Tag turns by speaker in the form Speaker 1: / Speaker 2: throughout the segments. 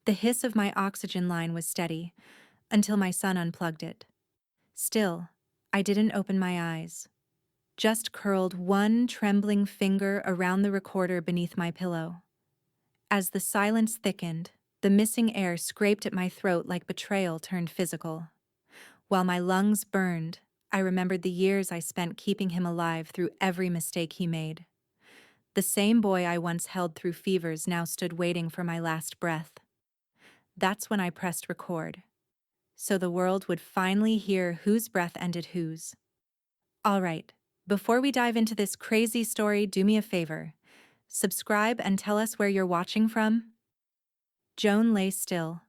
Speaker 1: The hiss of my oxygen line was steady, until my son unplugged it. Still, I didn't open my eyes. Just curled one trembling finger around the recorder beneath my pillow. As the silence thickened, the missing air scraped at my throat like betrayal turned physical. While my lungs burned, I remembered the years I spent keeping him alive through every mistake he made. The same boy I once held through fevers now stood waiting for my last breath. That's when I pressed record, so the world would finally hear whose breath ended whose. All right, before we dive into this crazy story, do me a favor. Subscribe and tell us where you're watching from. Joan lay still,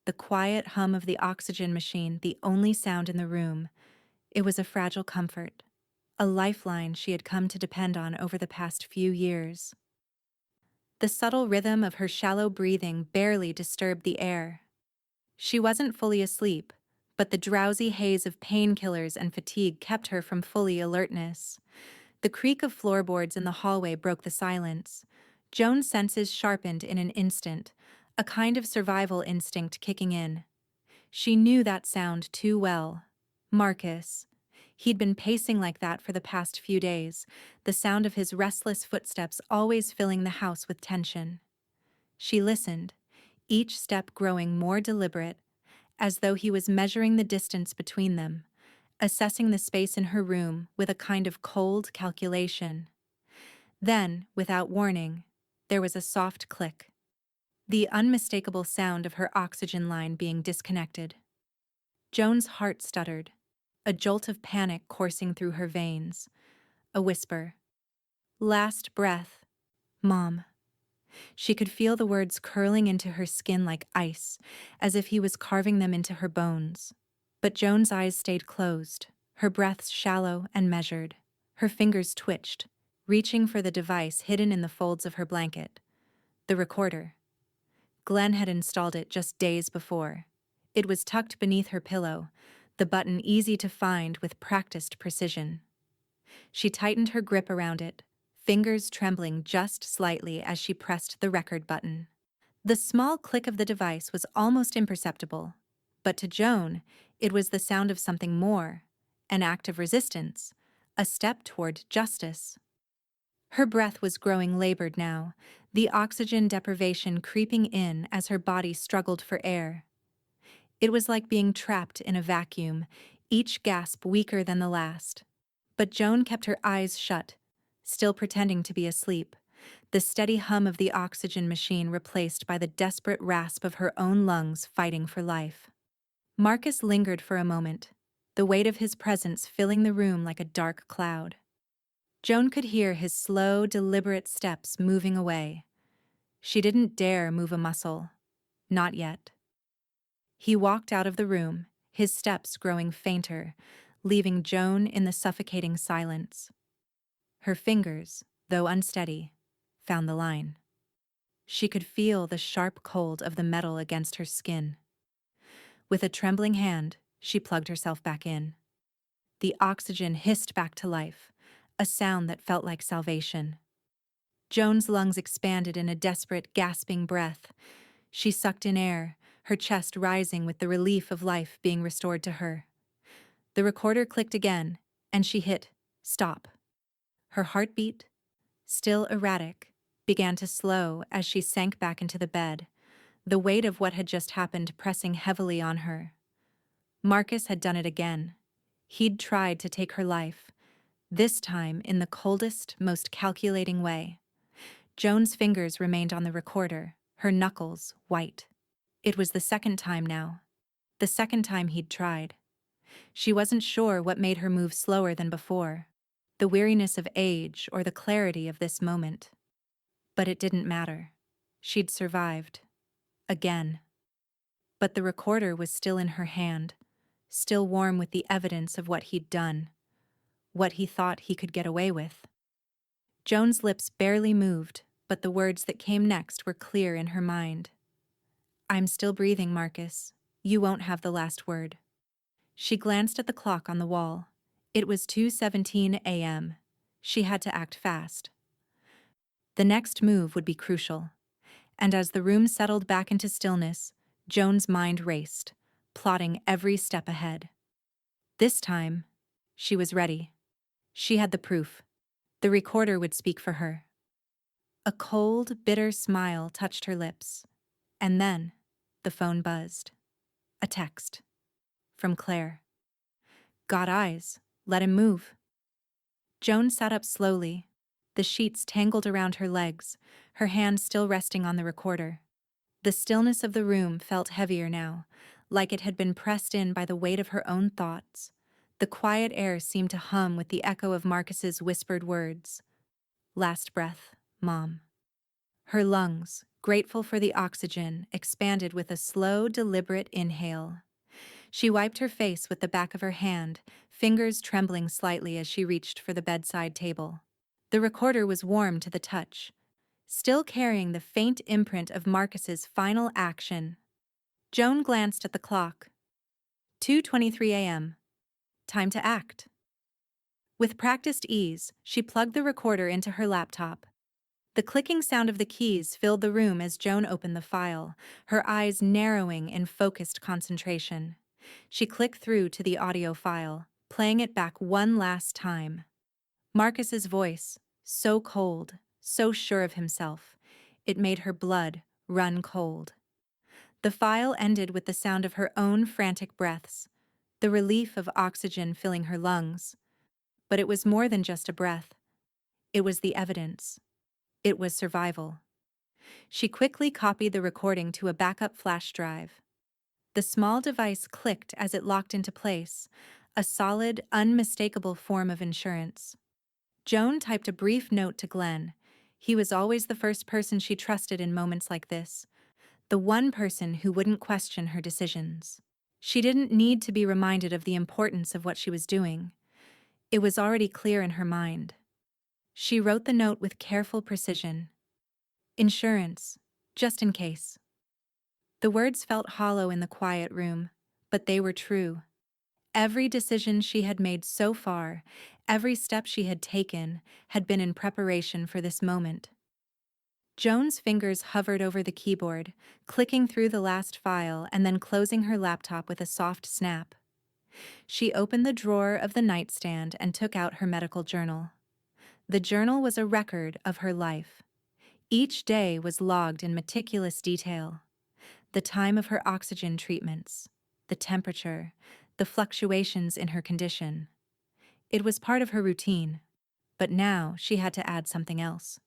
Speaker 1: the quiet hum of the oxygen machine the only sound in the room. It was a fragile comfort, a lifeline she had come to depend on over the past few years. The subtle rhythm of her shallow breathing barely disturbed the air. She wasn't fully asleep, but the drowsy haze of painkillers and fatigue kept her from fully alertness. The creak of floorboards in the hallway broke the silence. Joan's senses sharpened in an instant, a kind of survival instinct kicking in. She knew that sound too well. Marcus. He'd been pacing like that for the past few days, the sound of his restless footsteps always filling the house with tension. She listened, each step growing more deliberate, as though he was measuring the distance between them, assessing the space in her room with a kind of cold calculation. Then, without warning, there was a soft click. The unmistakable sound of her oxygen line being disconnected. Joan's heart stuttered, a jolt of panic coursing through her veins. A whisper. Last breath. Mom. She could feel the words curling into her skin like ice, as if he was carving them into her bones. But Joan's eyes stayed closed, her breaths shallow and measured. Her fingers twitched, reaching for the device hidden in the folds of her blanket. The recorder. Glenn had installed it just days before. It was tucked beneath her pillow, the button easy to find with practiced precision. She tightened her grip around it, fingers trembling just slightly as she pressed the record button. The small click of the device was almost imperceptible, but to Joan, it was the sound of something more, an act of resistance, a step toward justice. Her breath was growing labored now, the oxygen deprivation creeping in as her body struggled for air. It was like being trapped in a vacuum, each gasp weaker than the last. But Joan kept her eyes shut, still pretending to be asleep, the steady hum of the oxygen machine replaced by the desperate rasp of her own lungs fighting for life. Marcus lingered for a moment, the weight of his presence filling the room like a dark cloud. Joan could hear his slow, deliberate steps moving away. She didn't dare move a muscle. Not yet. He walked out of the room, his steps growing fainter, leaving Joan in the suffocating silence. Her fingers, though unsteady, found the line. She could feel the sharp cold of the metal against her skin. With a trembling hand, she plugged herself back in. The oxygen hissed back to life, a sound that felt like salvation. Joan's lungs expanded in a desperate, gasping breath. She sucked in air, her chest rising with the relief of life being restored to her. The recorder clicked again, and she hit stop. Her heartbeat, still erratic, began to slow as she sank back into the bed, the weight of what had just happened pressing heavily on her. Marcus had done it again. He'd tried to take her life, this time in the coldest, most calculating way. Joan's fingers remained on the recorder, her knuckles white. It was the second time now. The second time he'd tried. She wasn't sure what made her move slower than before, the weariness of age or the clarity of this moment. But it didn't matter. She'd survived. Again. But the recorder was still in her hand, still warm with the evidence of what he'd done, what he thought he could get away with. Joan's lips barely moved, but the words that came next were clear in her mind. I'm still breathing, Marcus. You won't have the last word. She glanced at the clock on the wall. It was 2:17 a.m. She had to act fast. The next move would be crucial. And as the room settled back into stillness, Joan's mind raced, plotting every step ahead. This time, she was ready. She had the proof. The recorder would speak for her. A cold, bitter smile touched her lips. And then, the phone buzzed. A text. From Claire. "Got eyes. Let him move." Joan sat up slowly, the sheets tangled around her legs, her hand still resting on the recorder. The stillness of the room felt heavier now, like it had been pressed in by the weight of her own thoughts. The quiet air seemed to hum with the echo of Marcus's whispered words. "Last breath, Mom." Her lungs, grateful for the oxygen, expanded with a slow, deliberate inhale. She wiped her face with the back of her hand, fingers trembling slightly as she reached for the bedside table. The recorder was warm to the touch, still carrying the faint imprint of Marcus's final action. Joan glanced at the clock. 2:23 a.m. Time to act. With practiced ease, she plugged the recorder into her laptop. The clicking sound of the keys filled the room as Joan opened the file, her eyes narrowing in focused concentration. She clicked through to the audio file, playing it back one last time. Marcus's voice, so cold, so sure of himself, it made her blood run cold. The file ended with the sound of her own frantic breaths, the relief of oxygen filling her lungs. But it was more than just a breath. It was the evidence. It was survival. She quickly copied the recording to a backup flash drive. The small device clicked as it locked into place, a solid, unmistakable form of insurance. Joan typed a brief note to Glenn. He was always the first person she trusted in moments like this, the one person who wouldn't question her decisions. She didn't need to be reminded of the importance of what she was doing. It was already clear in her mind. She wrote the note with careful precision. Insurance, just in case. The words felt hollow in the quiet room, but they were true. Every decision she had made so far, every step she had taken, had been in preparation for this moment. Joan's fingers hovered over the keyboard, clicking through the last file and then closing her laptop with a soft snap. She opened the drawer of the nightstand and took out her medical journal. The journal was a record of her life. Each day was logged in meticulous detail. The time of her oxygen treatments, the temperature, the fluctuations in her condition. It was part of her routine, but now she had to add something else.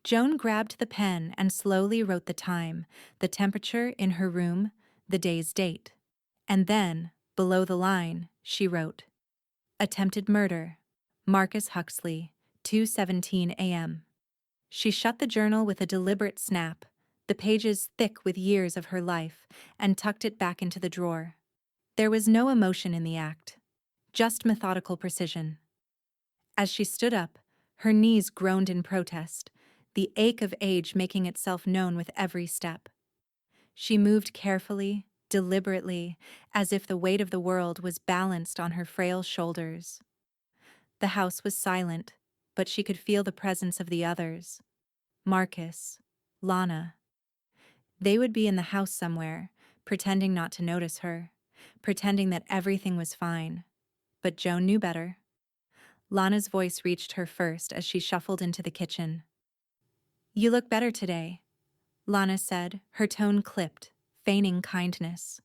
Speaker 1: Joan grabbed the pen and slowly wrote the time, the temperature in her room, the day's date. And then, below the line, she wrote, "Attempted murder, Marcus Huxley, 2:17 a.m." She shut the journal with a deliberate snap, the pages thick with years of her life, and tucked it back into the drawer. There was no emotion in the act, just methodical precision. As she stood up, her knees groaned in protest, the ache of age making itself known with every step. She moved carefully, deliberately, as if the weight of the world was balanced on her frail shoulders. The house was silent, but she could feel the presence of the others. Marcus, Lana. They would be in the house somewhere, pretending not to notice her, pretending that everything was fine. But Joan knew better. Lana's voice reached her first as she shuffled into the kitchen. "You look better today," Lana said, her tone clipped, feigning kindness.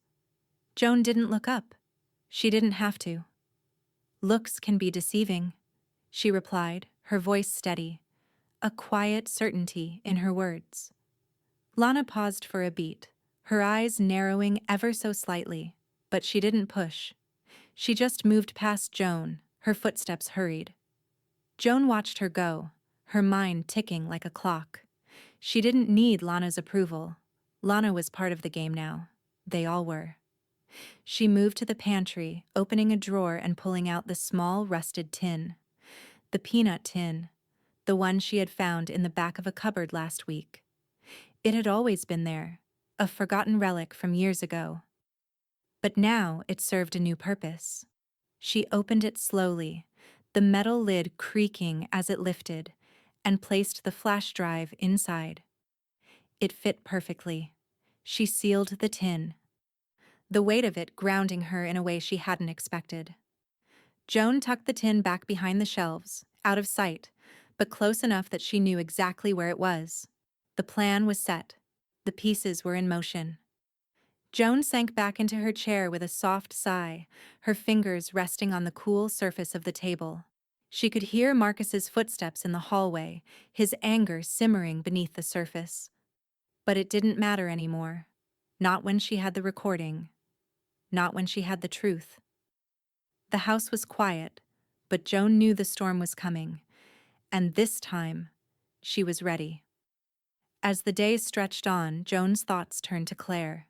Speaker 1: Joan didn't look up. She didn't have to. "Looks can be deceiving," she replied, her voice steady, a quiet certainty in her words. Lana paused for a beat, her eyes narrowing ever so slightly, but she didn't push. She just moved past Joan, her footsteps hurried. Joan watched her go, her mind ticking like a clock. She didn't need Lana's approval. Lana was part of the game now. They all were. She moved to the pantry, opening a drawer and pulling out the small rusted tin. The peanut tin, the one she had found in the back of a cupboard last week. It had always been there, a forgotten relic from years ago. But now it served a new purpose. She opened it slowly, the metal lid creaking as it lifted, and placed the flash drive inside. It fit perfectly. She sealed the tin, the weight of it grounding her in a way she hadn't expected. Joan tucked the tin back behind the shelves, out of sight, but close enough that she knew exactly where it was. The plan was set. The pieces were in motion. Joan sank back into her chair with a soft sigh, her fingers resting on the cool surface of the table. She could hear Marcus's footsteps in the hallway, his anger simmering beneath the surface. But it didn't matter anymore. Not when she had the recording. Not when she had the truth. The house was quiet, but Joan knew the storm was coming, and this time, she was ready. As the days stretched on, Joan's thoughts turned to Claire.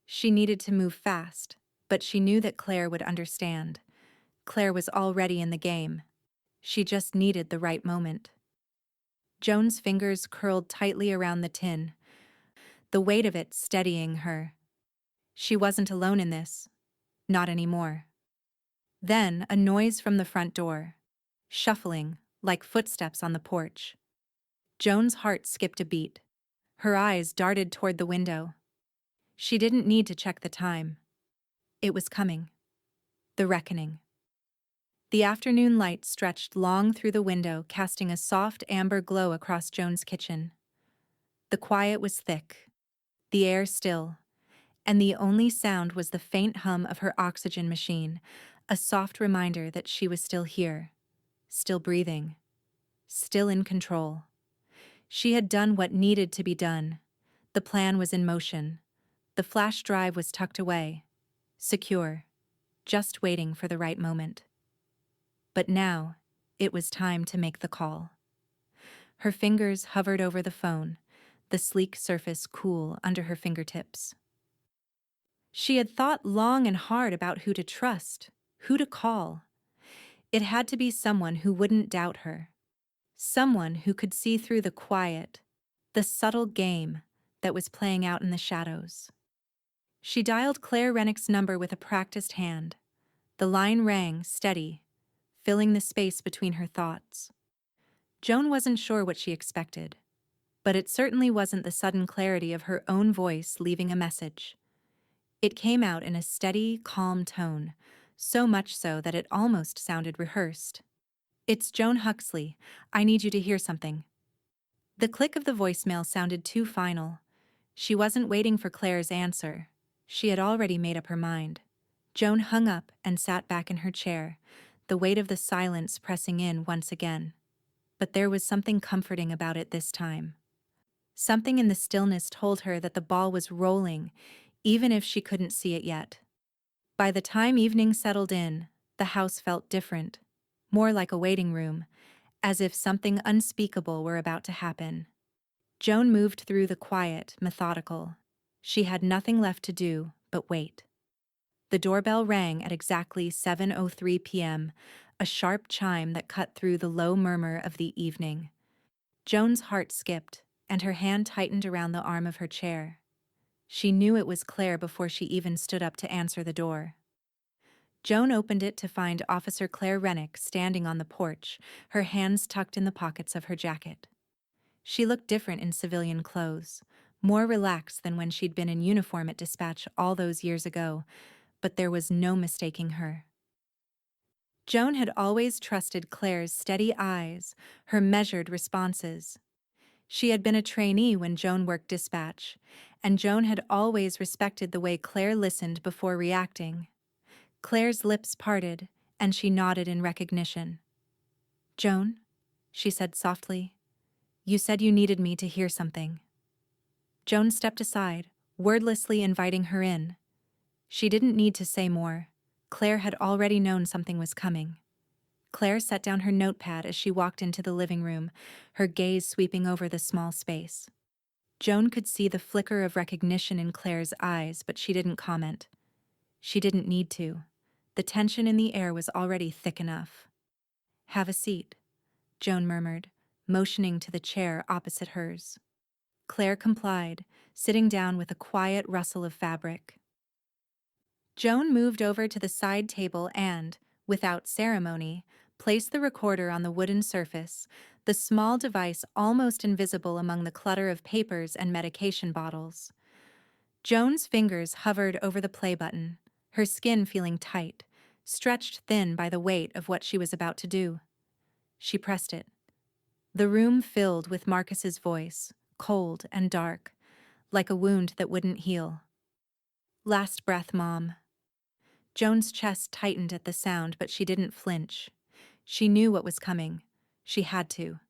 Speaker 1: She needed to move fast, but she knew that Claire would understand. Claire was already in the game. She just needed the right moment. Joan's fingers curled tightly around the tin, the weight of it steadying her. She wasn't alone in this. Not anymore. Then, a noise from the front door. Shuffling, like footsteps on the porch. Joan's heart skipped a beat. Her eyes darted toward the window. She didn't need to check the time. It was coming. The reckoning. The afternoon light stretched long through the window, casting a soft amber glow across Joan's kitchen. The quiet was thick, the air still, and the only sound was the faint hum of her oxygen machine, a soft reminder that she was still here, still breathing, still in control. She had done what needed to be done. The plan was in motion. The flash drive was tucked away, secure, just waiting for the right moment. But now, it was time to make the call. Her fingers hovered over the phone, the sleek surface cool under her fingertips. She had thought long and hard about who to trust, who to call. It had to be someone who wouldn't doubt her. Someone who could see through the quiet, the subtle game that was playing out in the shadows. She dialed Claire Rennick's number with a practiced hand. The line rang, steady, filling the space between her thoughts. Joan wasn't sure what she expected, but it certainly wasn't the sudden clarity of her own voice leaving a message. It came out in a steady, calm tone, so much so that it almost sounded rehearsed. "It's Joan Huxley. I need you to hear something." The click of the voicemail sounded too final. She wasn't waiting for Claire's answer. She had already made up her mind. Joan hung up and sat back in her chair, the weight of the silence pressing in once again. But there was something comforting about it this time. Something in the stillness told her that the ball was rolling, even if she couldn't see it yet. By the time evening settled in, the house felt different, more like a waiting room, as if something unspeakable were about to happen. Joan moved through the quiet, methodical. She had nothing left to do but wait. The doorbell rang at exactly 7:03 p.m., a sharp chime that cut through the low murmur of the evening. Joan's heart skipped, and her hand tightened around the arm of her chair. She knew it was Claire before she even stood up to answer the door. Joan opened it to find Officer Claire Rennick standing on the porch, her hands tucked in the pockets of her jacket. She looked different in civilian clothes, more relaxed than when she'd been in uniform at dispatch all those years ago, but there was no mistaking her. Joan had always trusted Claire's steady eyes, her measured responses. She had been a trainee when Joan worked dispatch, and Joan had always respected the way Claire listened before reacting. Claire's lips parted, and she nodded in recognition. "Joan," she said softly, "you said you needed me to hear something." Joan stepped aside, wordlessly inviting her in. She didn't need to say more. Claire had already known something was coming. Claire set down her notepad as she walked into the living room, her gaze sweeping over the small space. Joan could see the flicker of recognition in Claire's eyes, but she didn't comment. She didn't need to. The tension in the air was already thick enough. "Have a seat," Joan murmured, motioning to the chair opposite hers. Claire complied, sitting down with a quiet rustle of fabric. Joan moved over to the side table and, without ceremony, placed the recorder on the wooden surface, the small device almost invisible among the clutter of papers and medication bottles. Joan's fingers hovered over the play button, her skin feeling tight, stretched thin by the weight of what she was about to do. She pressed it. The room filled with Marcus's voice, cold and dark, like a wound that wouldn't heal. "Last breath, Mom." Joan's chest tightened at the sound, but she didn't flinch. She knew what was coming. She had to.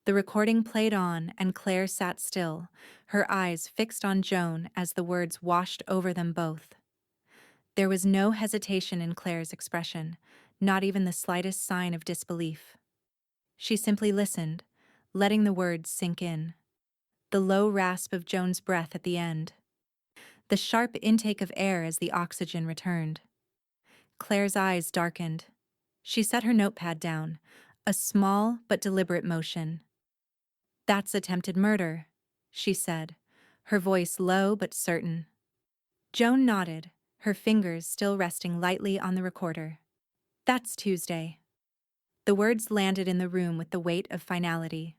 Speaker 1: The recording played on, and Claire sat still, her eyes fixed on Joan as the words washed over them both. There was no hesitation in Claire's expression, not even the slightest sign of disbelief. She simply listened, letting the words sink in. The low rasp of Joan's breath at the end. The sharp intake of air as the oxygen returned. Claire's eyes darkened. She set her notepad down, a small but deliberate motion. "That's attempted murder," she said, her voice low but certain. Joan nodded, her fingers still resting lightly on the recorder. "That's Tuesday." The words landed in the room with the weight of finality.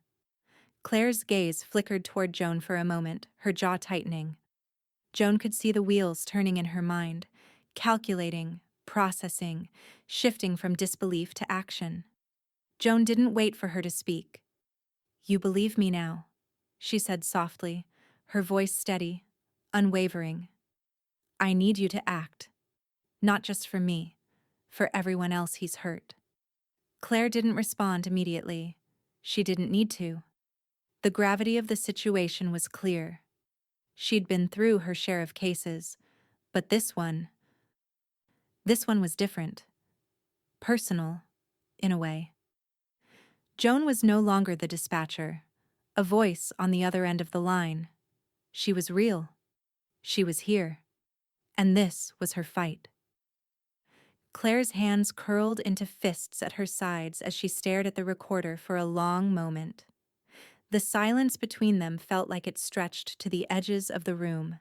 Speaker 1: Claire's gaze flickered toward Joan for a moment, her jaw tightening. Joan could see the wheels turning in her mind, calculating, processing, shifting from disbelief to action. Joan didn't wait for her to speak. "You believe me now," she said softly, her voice steady, unwavering. "I need you to act. Not just for me, for everyone else he's hurt." Claire didn't respond immediately. She didn't need to. The gravity of the situation was clear. She'd been through her share of cases, but this one was different. Personal, in a way. Joan was no longer the dispatcher, a voice on the other end of the line. She was real. She was here. And this was her fight. Claire's hands curled into fists at her sides as she stared at the recorder for a long moment. The silence between them felt like it stretched to the edges of the room.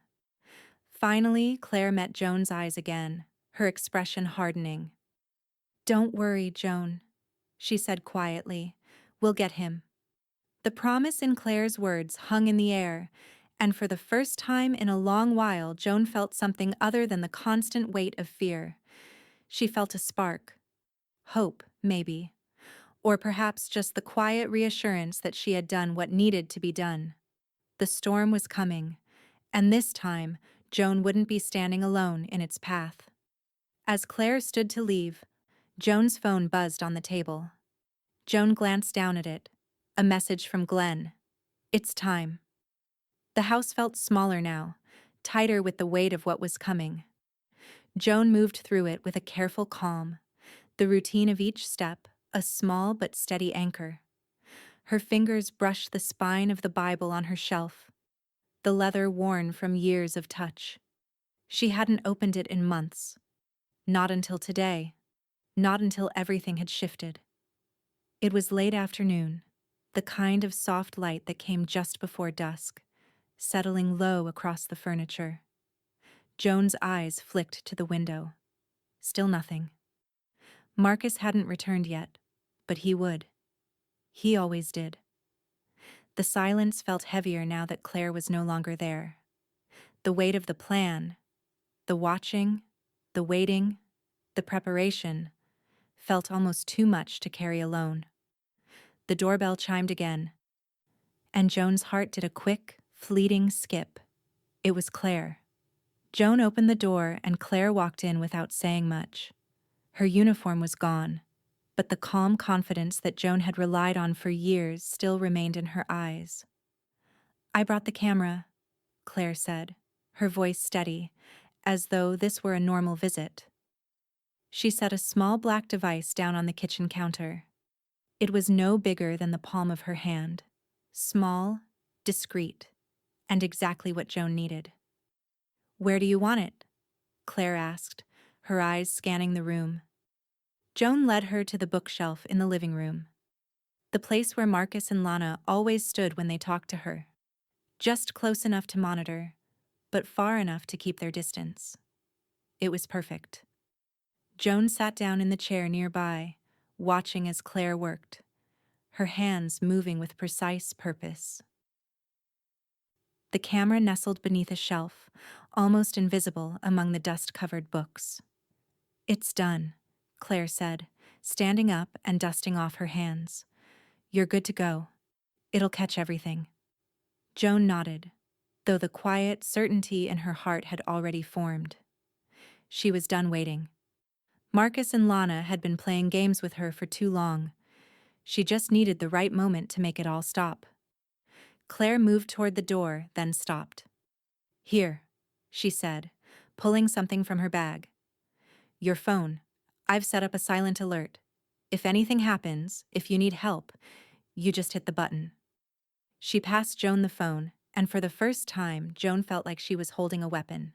Speaker 1: Finally, Claire met Joan's eyes again, her expression hardening. "Don't worry, Joan," she said quietly. "We'll get him." The promise in Claire's words hung in the air, and for the first time in a long while, Joan felt something other than the constant weight of fear. She felt a spark. Hope, maybe. Or perhaps just the quiet reassurance that she had done what needed to be done. The storm was coming, and this time, Joan wouldn't be standing alone in its path. As Claire stood to leave, Joan's phone buzzed on the table. Joan glanced down at it. A message from Glenn. "It's time." The house felt smaller now, tighter with the weight of what was coming. Joan moved through it with a careful calm, the routine of each step, a small but steady anchor. Her fingers brushed the spine of the Bible on her shelf, the leather worn from years of touch. She hadn't opened it in months. Not until today. Not until everything had shifted. It was late afternoon, the kind of soft light that came just before dusk, settling low across the furniture. Joan's eyes flicked to the window. Still nothing. Marcus hadn't returned yet, but he would. He always did. The silence felt heavier now that Claire was no longer there. The weight of the plan, the watching, the waiting, the preparation, felt almost too much to carry alone. The doorbell chimed again, and Joan's heart did a quick, fleeting skip. It was Claire. Joan opened the door and Claire walked in without saying much. Her uniform was gone, but the calm confidence that Joan had relied on for years still remained in her eyes. "I brought the camera," Claire said, her voice steady, as though this were a normal visit. She set a small black device down on the kitchen counter. It was no bigger than the palm of her hand. Small, discreet, and exactly what Joan needed. "Where do you want it?" Claire asked, her eyes scanning the room. Joan led her to the bookshelf in the living room, the place where Marcus and Lana always stood when they talked to her. Just close enough to monitor, but far enough to keep their distance. It was perfect. Joan sat down in the chair nearby, watching as Claire worked. her hands moving with precise purpose. The camera nestled beneath a shelf, almost invisible among the dust-covered books. "It's done," Claire said, standing up and dusting off her hands. "You're good to go. It'll catch everything." Joan nodded, though the quiet certainty in her heart had already formed. She was done waiting. Marcus and Lana had been playing games with her for too long. She just needed the right moment to make it all stop. Claire moved toward the door, then stopped. "Here," she said, pulling something from her bag. "Your phone. I've set up a silent alert. If anything happens, if you need help, you just hit the button." She passed Joan the phone, and for the first time, Joan felt like she was holding a weapon.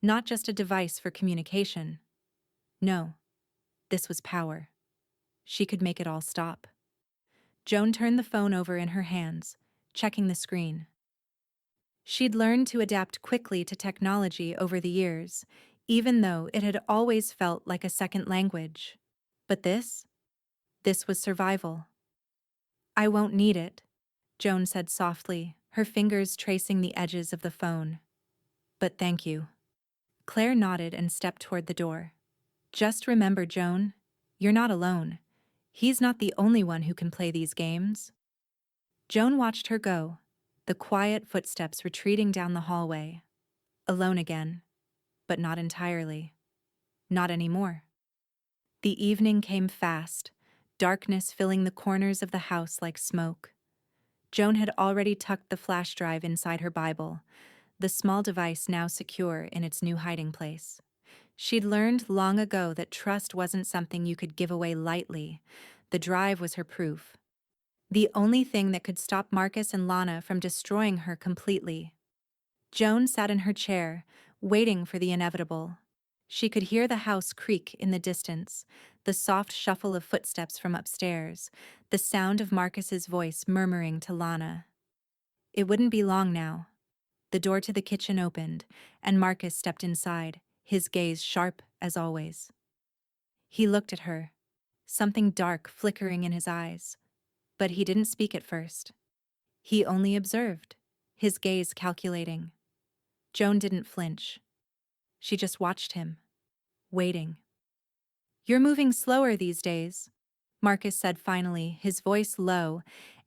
Speaker 1: Not just a device for communication. No, this was power. She could make it all stop. Joan turned the phone over in her hands, checking the screen. She'd learned to adapt quickly to technology over the years, even though it had always felt like a second language. But this was survival. "I won't need it," Joan said softly, her fingers tracing the edges of the phone. "But thank you." Claire nodded and stepped toward the door. "Just remember, Joan, you're not alone. He's not the only one who can play these games." Joan watched her go, the quiet footsteps retreating down the hallway. Alone again, but not entirely. Not anymore. The evening came fast, darkness filling the corners of the house like smoke. Joan had already tucked the flash drive inside her Bible, the small device now secure in its new hiding place. She'd learned long ago that trust wasn't something you could give away lightly. The drive was her proof. The only thing that could stop Marcus and Lana from destroying her completely. Joan sat in her chair, waiting for the inevitable. She could hear the house creak in the distance, the soft shuffle of footsteps from upstairs, the sound of Marcus's voice murmuring to Lana. It wouldn't be long now. The door to the kitchen opened, and Marcus stepped inside, his gaze sharp as always. He looked at her, something dark flickering in his eyes, but he didn't speak at first. He only observed, his gaze calculating. Joan didn't flinch. She just watched him, waiting. "You're moving slower these days," Marcus said finally, his voice low,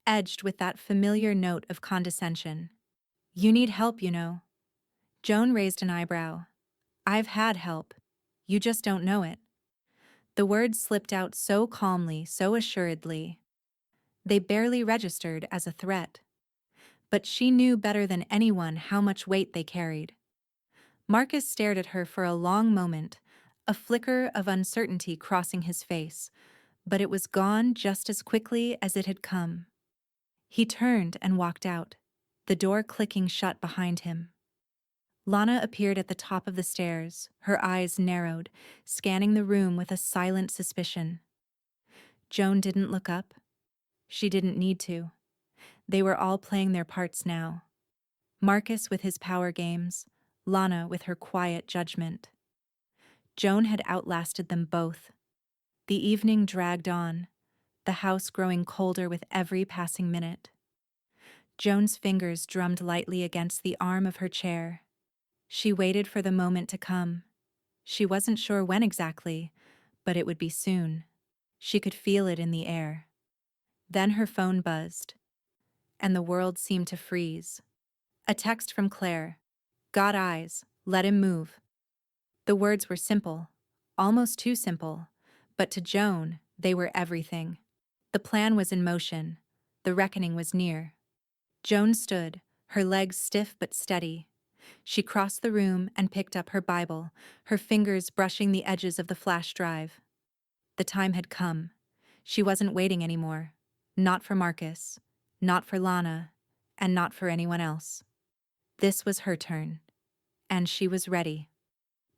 Speaker 1: edged with that familiar note of condescension. "You need help, you know." Joan raised an eyebrow. "I've had help. You just don't know it." The words slipped out so calmly, so assuredly. They barely registered as a threat. But she knew better than anyone how much weight they carried. Marcus stared at her for a long moment, a flicker of uncertainty crossing his face, but it was gone just as quickly as it had come. He turned and walked out, the door clicking shut behind him. Lana appeared at the top of the stairs, her eyes narrowed, scanning the room with a silent suspicion. Joan didn't look up. She didn't need to. They were all playing their parts now. Marcus with his power games, Lana with her quiet judgment. Joan had outlasted them both. The evening dragged on, the house growing colder with every passing minute. Joan's fingers drummed lightly against the arm of her chair. She waited for the moment to come. She wasn't sure when exactly, but it would be soon. She could feel it in the air. Then her phone buzzed, and the world seemed to freeze. A text from Claire. "Got eyes, let him move." The words were simple, almost too simple, but to Joan, they were everything. The plan was in motion. The reckoning was near. Joan stood, her legs stiff but steady. She crossed the room and picked up her Bible, her fingers brushing the edges of the flash drive. The time had come. She wasn't waiting anymore. Not for Marcus, not for Lana, and not for anyone else. This was her turn, and she was ready.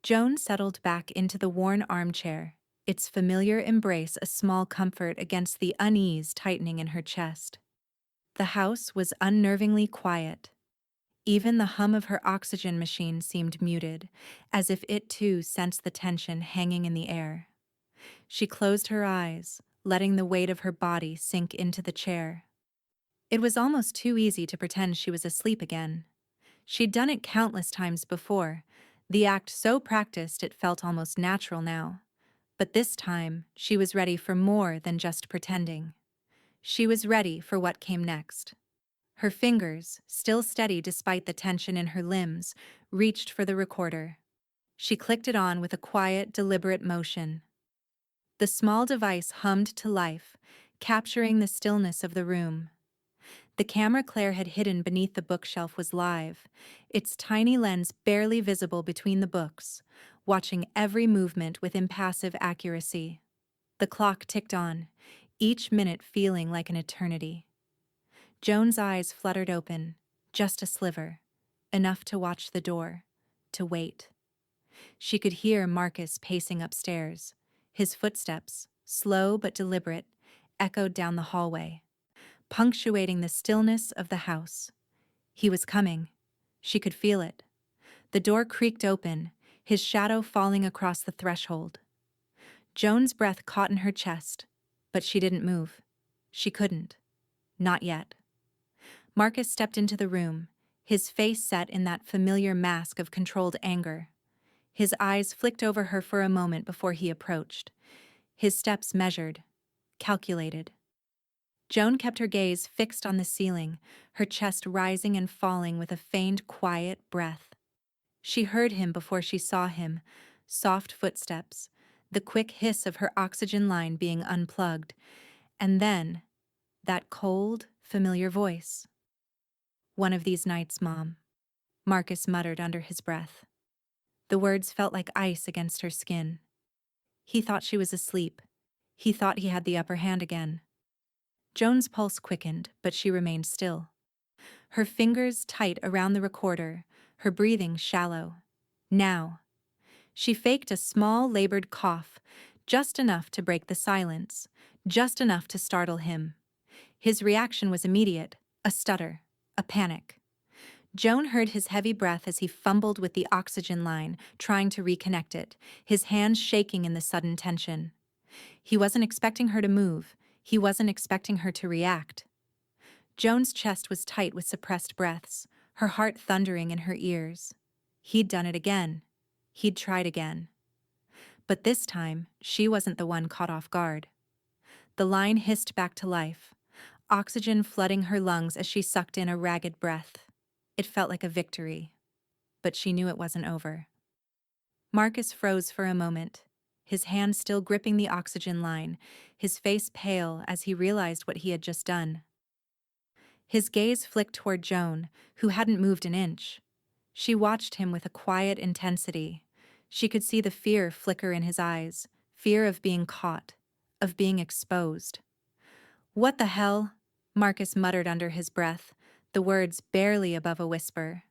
Speaker 1: Joan settled back into the worn armchair, its familiar embrace a small comfort against the unease tightening in her chest. The house was unnervingly quiet. Even the hum of her oxygen machine seemed muted, as if it too sensed the tension hanging in the air. She closed her eyes, letting the weight of her body sink into the chair. It was almost too easy to pretend she was asleep again. She'd done it countless times before, the act so practiced it felt almost natural now. But this time, she was ready for more than just pretending. She was ready for what came next. Her fingers, still steady despite the tension in her limbs, reached for the recorder. She clicked it on with a quiet, deliberate motion. The small device hummed to life, capturing the stillness of the room. The camera Claire had hidden beneath the bookshelf was live, its tiny lens barely visible between the books, watching every movement with impassive accuracy. The clock ticked on, each minute feeling like an eternity. Joan's eyes fluttered open, just a sliver, enough to watch the door, to wait. She could hear Marcus pacing upstairs. His footsteps, slow but deliberate, echoed down the hallway, punctuating the stillness of the house. He was coming. She could feel it. The door creaked open, his shadow falling across the threshold. Joan's breath caught in her chest, but she didn't move. She couldn't. Not yet. Marcus stepped into the room, his face set in that familiar mask of controlled anger. His eyes flicked over her for a moment before he approached. His steps measured, calculated. Joan kept her gaze fixed on the ceiling, her chest rising and falling with a faint, quiet breath. She heard him before she saw him, soft footsteps, the quick hiss of her oxygen line being unplugged, and then that cold, familiar voice. "One of these nights, Mom," Marcus muttered under his breath. The words felt like ice against her skin. He thought she was asleep. He thought he had the upper hand again. Joan's pulse quickened, but she remained still. Her fingers tight around the recorder, her breathing shallow. Now. She faked a small, labored cough, just enough to break the silence, just enough to startle him. His reaction was immediate, a stutter, a panic. Joan heard his heavy breath as he fumbled with the oxygen line, trying to reconnect it, his hands shaking in the sudden tension. He wasn't expecting her to move. He wasn't expecting her to react. Joan's chest was tight with suppressed breaths, her heart thundering in her ears. He'd done it again. He'd tried again. But this time, she wasn't the one caught off guard. The line hissed back to life, oxygen flooding her lungs as she sucked in a ragged breath. It felt like a victory, but she knew it wasn't over. Marcus froze for a moment, his hand still gripping the oxygen line, his face pale as he realized what he had just done. His gaze flicked toward Joan, who hadn't moved an inch. She watched him with a quiet intensity. She could see the fear flicker in his eyes, fear of being caught, of being exposed. "What the hell?" Marcus muttered under his breath, the words barely above a whisper.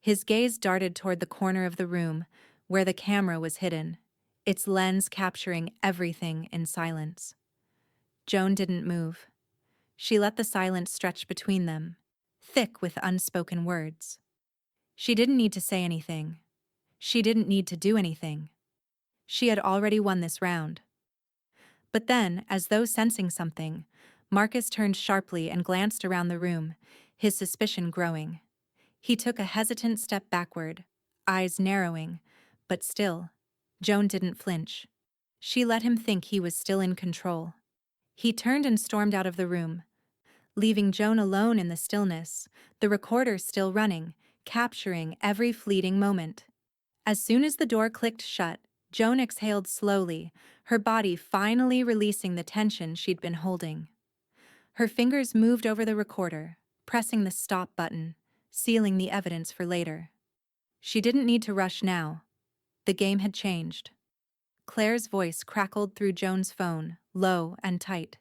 Speaker 1: His gaze darted toward the corner of the room, where the camera was hidden, its lens capturing everything in silence. Joan didn't move. She let the silence stretch between them, thick with unspoken words. She didn't need to say anything. She didn't need to do anything. She had already won this round. But then, as though sensing something, Marcus turned sharply and glanced around the room, his suspicion growing. He took a hesitant step backward, eyes narrowing, but still, Joan didn't flinch. She let him think he was still in control. He turned and stormed out of the room, leaving Joan alone in the stillness, the recorder still running, capturing every fleeting moment. As soon as the door clicked shut, Joan exhaled slowly, her body finally releasing the tension she'd been holding. Her fingers moved over the recorder, pressing the stop button, sealing the evidence for later. She didn't need to rush now. The game had changed. Claire's voice crackled through Joan's phone, low and tight.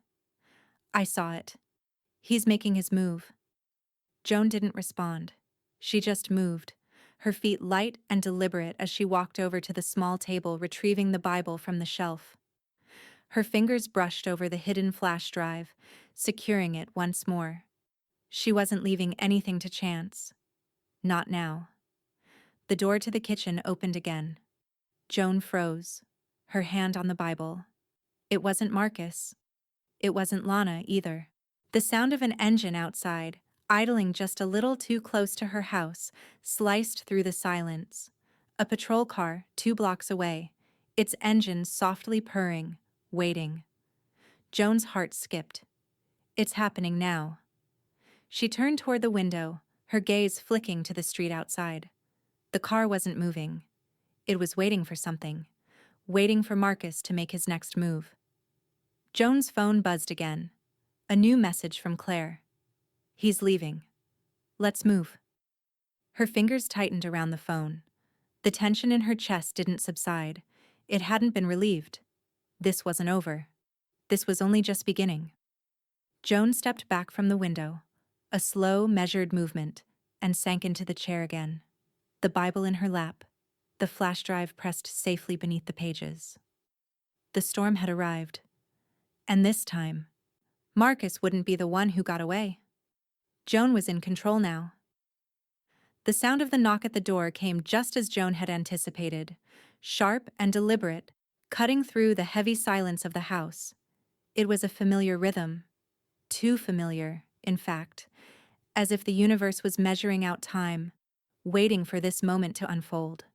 Speaker 1: "I saw it. He's making his move." Joan didn't respond. She just moved, her feet light and deliberate as she walked over to the small table, retrieving the Bible from the shelf. Her fingers brushed over the hidden flash drive, securing it once more. She wasn't leaving anything to chance. Not now. The door to the kitchen opened again. Joan froze, her hand on the Bible. It wasn't Marcus. It wasn't Lana either. The sound of an engine outside, idling just a little too close to her house, sliced through the silence. A patrol car 2 blocks away, its engine softly purring, waiting. Joan's heart skipped. It's happening now. She turned toward the window, her gaze flicking to the street outside. The car wasn't moving. It was waiting for something, waiting for Marcus to make his next move. Joan's phone buzzed again. A new message from Claire. He's leaving. Let's move. Her fingers tightened around the phone. The tension in her chest didn't subside. It hadn't been relieved. This wasn't over. This was only just beginning. Joan stepped back from the window, a slow, measured movement, and sank into the chair again. The Bible in her lap, the flash drive pressed safely beneath the pages. The storm had arrived. And this time, Marcus wouldn't be the one who got away. Joan was in control now. The sound of the knock at the door came just as Joan had anticipated, sharp and deliberate, cutting through the heavy silence of the house. It was a familiar rhythm. Too familiar, in fact, as if the universe was measuring out time, waiting for this moment to unfold.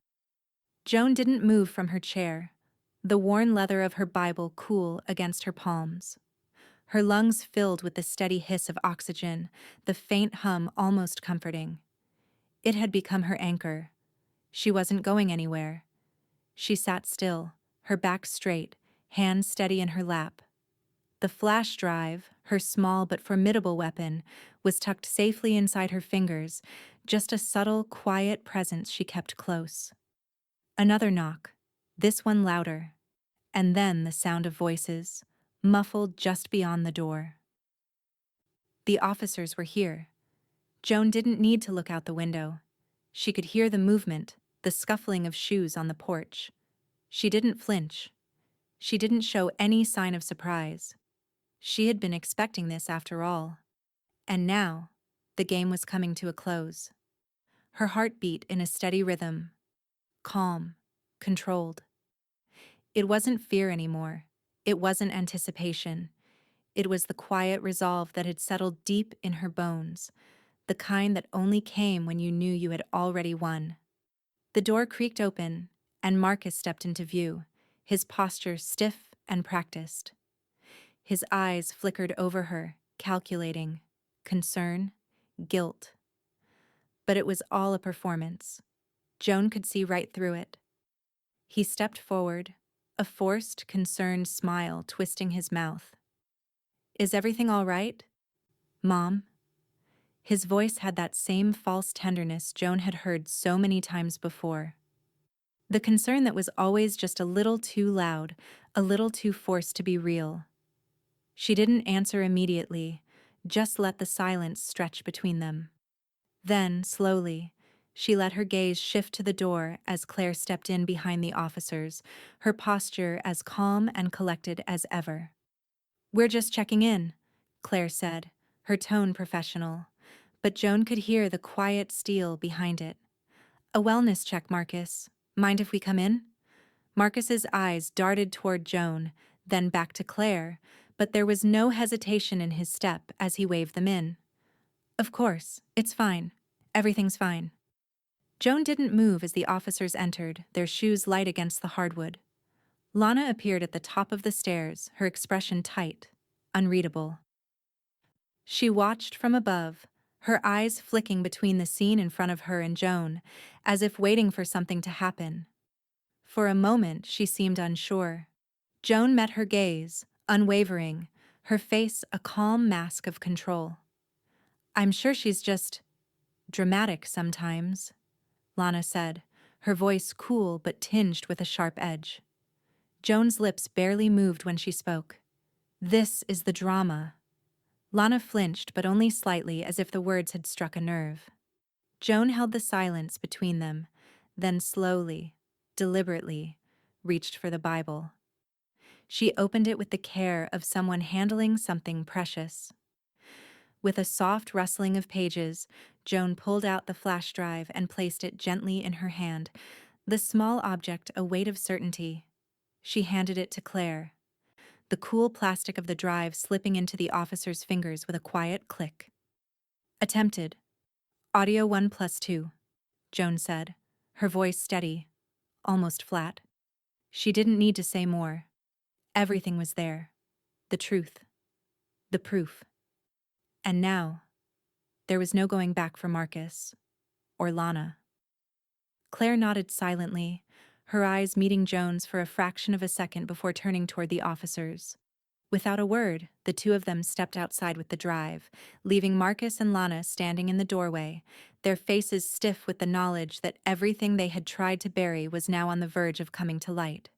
Speaker 1: Joan didn't move from her chair, the worn leather of her Bible cool against her palms. Her lungs filled with the steady hiss of oxygen, the faint hum almost comforting. It had become her anchor. She wasn't going anywhere. She sat still, her back straight, hands steady in her lap. The flash drive, her small but formidable weapon, was tucked safely inside her fingers, just a subtle, quiet presence she kept close. Another knock, this one louder, and then the sound of voices, muffled just beyond the door. The officers were here. Joan didn't need to look out the window. She could hear the movement, the scuffling of shoes on the porch. She didn't flinch. She didn't show any sign of surprise. She had been expecting this after all. And now, the game was coming to a close. Her heart beat in a steady rhythm. Calm, controlled. It wasn't fear anymore. It wasn't anticipation. It was the quiet resolve that had settled deep in her bones, the kind that only came when you knew you had already won. The door creaked open, and Marcus stepped into view, his posture stiff and practiced. His eyes flickered over her, calculating, concern, guilt. But it was all a performance. Joan could see right through it. He stepped forward, a forced, concerned smile twisting his mouth. "Is everything all right, Mom?" His voice had that same false tenderness Joan had heard so many times before. The concern that was always just a little too loud, a little too forced to be real. She didn't answer immediately, just let the silence stretch between them. Then, slowly, she let her gaze shift to the door as Claire stepped in behind the officers, her posture as calm and collected as ever. "We're just checking in," Claire said, her tone professional, but Joan could hear the quiet steel behind it. "A wellness check, Marcus. Mind if we come in?" Marcus's eyes darted toward Joan, then back to Claire, but there was no hesitation in his step as he waved them in. "Of course, it's fine. Everything's fine." Joan didn't move as the officers entered, their shoes light against the hardwood. Lana appeared at the top of the stairs, her expression tight, unreadable. She watched from above, her eyes flicking between the scene in front of her and Joan, as if waiting for something to happen. For a moment, she seemed unsure. Joan met her gaze, unwavering, her face a calm mask of control. "I'm sure she's just dramatic sometimes," Lana said, her voice cool but tinged with a sharp edge. Joan's lips barely moved when she spoke. "This is the drama." Lana flinched, but only slightly, as if the words had struck a nerve. Joan held the silence between them, then slowly, deliberately, reached for the Bible. She opened it with the care of someone handling something precious. With a soft rustling of pages, Joan pulled out the flash drive and placed it gently in her hand, the small object a weight of certainty. She handed it to Claire. the cool plastic of the drive slipping into the officer's fingers with a quiet click. Attempted. Audio 1 plus 2, Joan said, her voice steady, almost flat. She didn't need to say more. Everything was there. The truth. The proof. And now, there was no going back for Marcus. Or Lana. Claire nodded silently, her eyes meeting Joan's for a fraction of a second before turning toward the officers. Without a word, the two of them stepped outside with the drive, leaving Marcus and Lana standing in the doorway, their faces stiff with the knowledge that everything they had tried to bury was now on the verge of coming to light.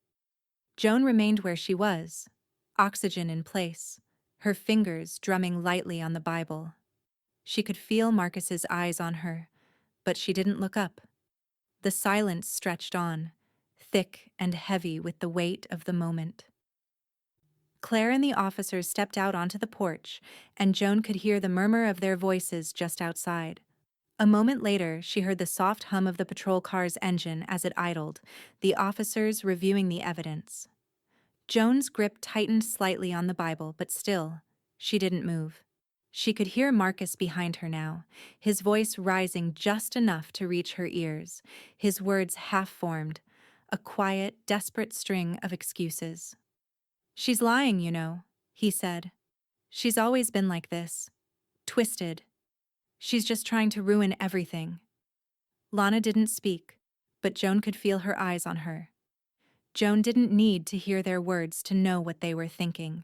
Speaker 1: Joan remained where she was, oxygen in place, her fingers drumming lightly on the Bible. She could feel Marcus's eyes on her, but she didn't look up. The silence stretched on, thick and heavy with the weight of the moment. Claire and the officers stepped out onto the porch, and Joan could hear the murmur of their voices just outside. A moment later, she heard the soft hum of the patrol car's engine as it idled, the officers reviewing the evidence. Joan's grip tightened slightly on the Bible, but still, she didn't move. She could hear Marcus behind her now, his voice rising just enough to reach her ears, his words half-formed, a quiet, desperate string of excuses. "She's lying, you know," he said. "She's always been like this. Twisted. She's just trying to ruin everything." Lana didn't speak, but Joan could feel her eyes on her. Joan didn't need to hear their words to know what they were thinking.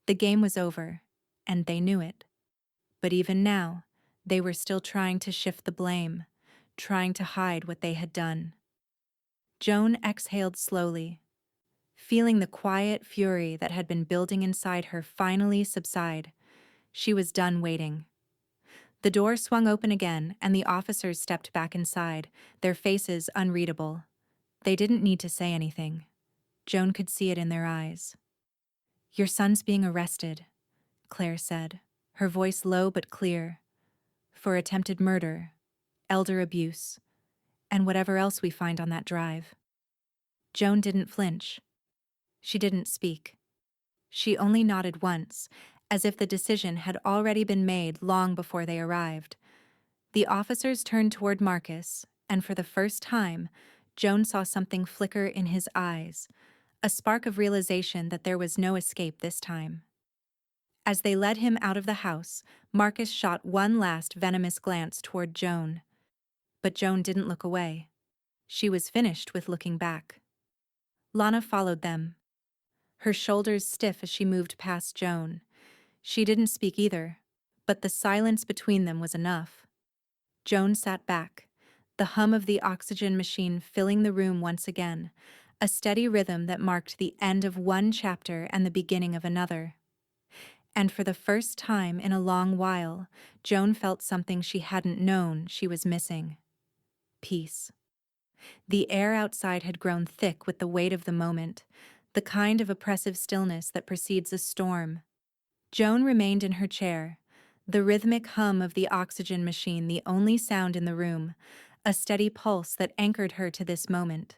Speaker 1: The game was over, and they knew it. But even now, they were still trying to shift the blame, trying to hide what they had done. Joan exhaled slowly, feeling the quiet fury that had been building inside her finally subside. She was done waiting. The door swung open again, and the officers stepped back inside, their faces unreadable. They didn't need to say anything. Joan could see it in their eyes. "Your son's being arrested," Claire said, her voice low but clear, "for attempted murder, elder abuse, and whatever else we find on that drive." Joan didn't flinch. She didn't speak. She only nodded once, as if the decision had already been made long before they arrived. The officers turned toward Marcus, and for the first time, Joan saw something flicker in his eyes, a spark of realization that there was no escape this time. As they led him out of the house, Marcus shot one last venomous glance toward Joan. But Joan didn't look away. She was finished with looking back. Lana followed them, her shoulders stiff as she moved past Joan. She didn't speak either, but the silence between them was enough. Joan sat back, the hum of the oxygen machine filling the room once again, a steady rhythm that marked the end of one chapter and the beginning of another. And for the first time in a long while, Joan felt something she hadn't known she was missing. Peace. The air outside had grown thick with the weight of the moment, the kind of oppressive stillness that precedes a storm. Joan remained in her chair, the rhythmic hum of the oxygen machine the only sound in the room, a steady pulse that anchored her to this moment.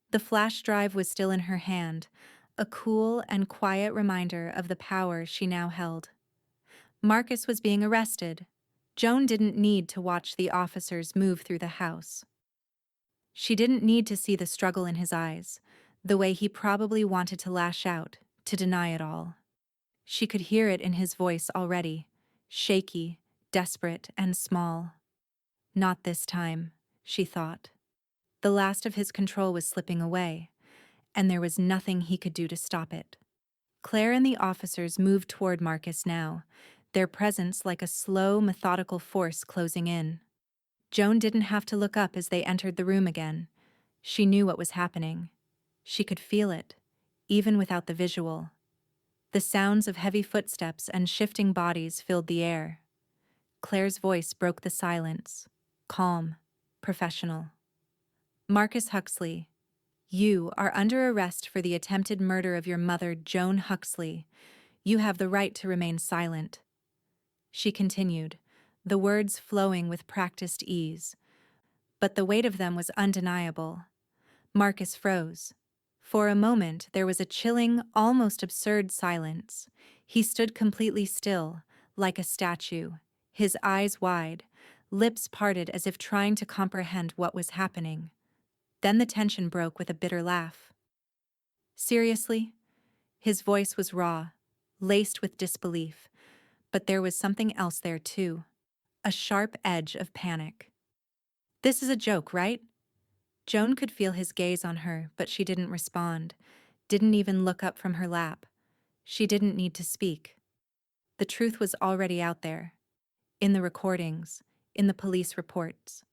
Speaker 1: The flash drive was still in her hand, a cool and quiet reminder of the power she now held. Marcus was being arrested. Joan didn't need to watch the officers move through the house. She didn't need to see the struggle in his eyes, the way he probably wanted to lash out, to deny it all. She could hear it in his voice already, shaky, desperate, and small. Not this time, she thought. The last of his control was slipping away, and there was nothing he could do to stop it. Claire and the officers moved toward Marcus now, their presence like a slow, methodical force closing in. Joan didn't have to look up as they entered the room again. She knew what was happening. She could feel it, even without the visual. The sounds of heavy footsteps and shifting bodies filled the air. Claire's voice broke the silence, calm, professional. "Marcus Huxley, you are under arrest for the attempted murder of your mother, Joan Huxley. You have the right to remain silent." She continued, the words flowing with practiced ease. But the weight of them was undeniable. Marcus froze, For a moment, there was a chilling, almost absurd silence. He stood completely still, like a statue, his eyes wide, lips parted as if trying to comprehend what was happening. Then the tension broke with a bitter laugh. Seriously? His voice was raw, laced with disbelief, but there was something else there too. A sharp edge of panic. This is a joke, right? Joan could feel his gaze on her, but she didn't respond, didn't even look up from her lap. She didn't need to speak. The truth was already out there. In the recordings, in the police reports.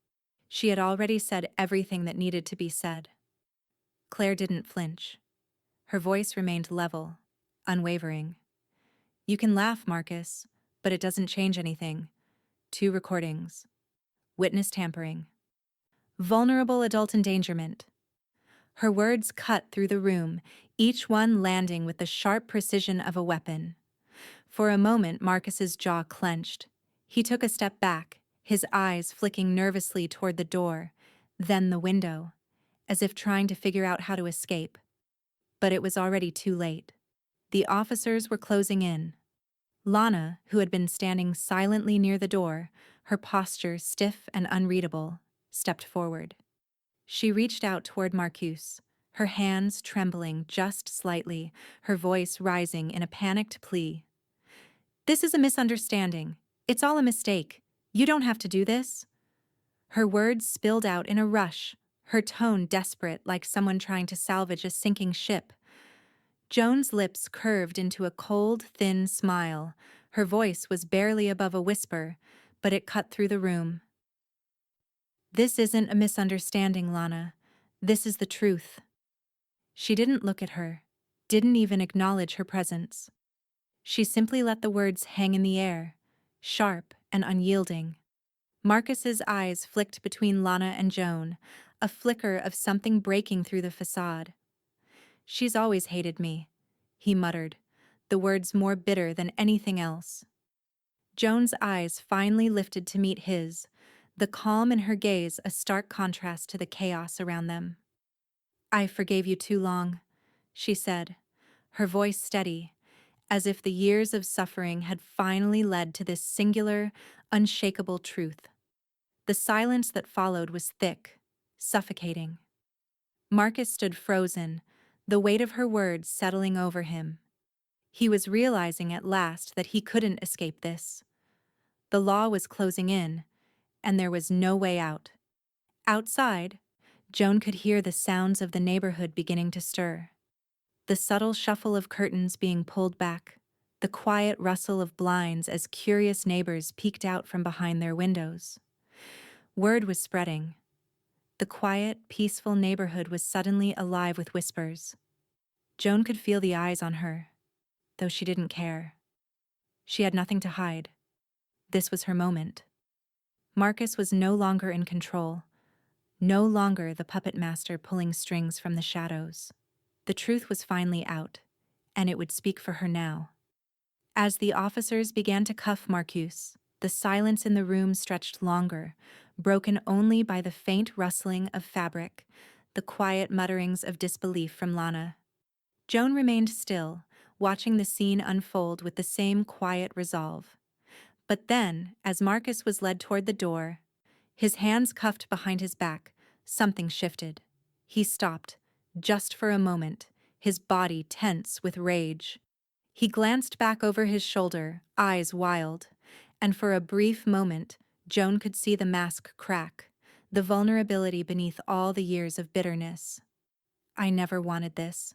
Speaker 1: She had already said everything that needed to be said. Claire didn't flinch. Her voice remained level, unwavering. You can laugh, Marcus, but it doesn't change anything. 2 recordings. Witness tampering. Vulnerable adult endangerment. Her words cut through the room, each one landing with the sharp precision of a weapon. For a moment, Marcus's jaw clenched. He took a step back, his eyes flicking nervously toward the door, then the window, as if trying to figure out how to escape. But it was already too late. The officers were closing in. Lana, who had been standing silently near the door, her posture stiff and unreadable, stepped forward. She reached out toward Marcus, her hands trembling just slightly, her voice rising in a panicked plea. This is a misunderstanding. It's all a mistake. You don't have to do this. Her words spilled out in a rush, her tone desperate like someone trying to salvage a sinking ship. Joan's lips curved into a cold, thin smile. Her voice was barely above a whisper, but it cut through the room. This isn't a misunderstanding, Lana. This is the truth. She didn't look at her, didn't even acknowledge her presence. She simply let the words hang in the air, sharp and unyielding. Marcus's eyes flicked between Lana and Joan, a flicker of something breaking through the facade. She's always hated me, he muttered, the words more bitter than anything else. Joan's eyes finally lifted to meet his, the calm in her gaze a stark contrast to the chaos around them. I forgave you too long, she said, her voice steady, as if the years of suffering had finally led to this singular, unshakable truth. The silence that followed was thick, suffocating. Marcus stood frozen, the weight of her words settling over him. He was realizing at last that he couldn't escape this. The law was closing in, and there was no way out. Outside, Joan could hear the sounds of the neighborhood beginning to stir. The subtle shuffle of curtains being pulled back, the quiet rustle of blinds as curious neighbors peeked out from behind their windows. Word was spreading. The quiet, peaceful neighborhood was suddenly alive with whispers. Joan could feel the eyes on her, though she didn't care. She had nothing to hide. This was her moment. Marcus was no longer in control, no longer the puppet master pulling strings from the shadows. The truth was finally out, and it would speak for her now. As the officers began to cuff Marcus, the silence in the room stretched longer, broken only by the faint rustling of fabric, the quiet mutterings of disbelief from Lana. Joan remained still, watching the scene unfold with the same quiet resolve. But then, as Marcus was led toward the door, his hands cuffed behind his back, something shifted. He stopped, just for a moment, his body tense with rage. He glanced back over his shoulder, eyes wild, and for a brief moment, Joan could see the mask crack, the vulnerability beneath all the years of bitterness. I never wanted this,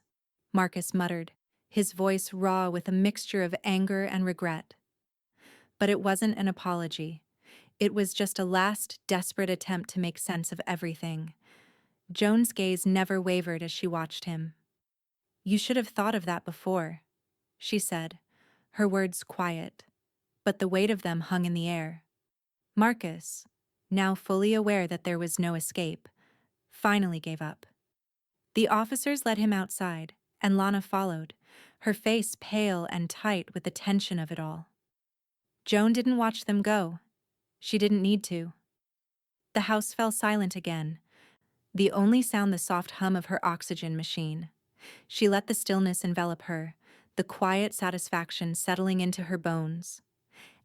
Speaker 1: Marcus muttered, his voice raw with a mixture of anger and regret. But it wasn't an apology. It was just a last, desperate attempt to make sense of everything. Joan's gaze never wavered as she watched him. You should have thought of that before, she said, her words quiet, but the weight of them hung in the air. Marcus, now fully aware that there was no escape, finally gave up. The officers led him outside, and Lana followed, her face pale and tight with the tension of it all. Joan didn't watch them go. She didn't need to. The house fell silent again, the only sound the soft hum of her oxygen machine. She let the stillness envelop her, the quiet satisfaction settling into her bones.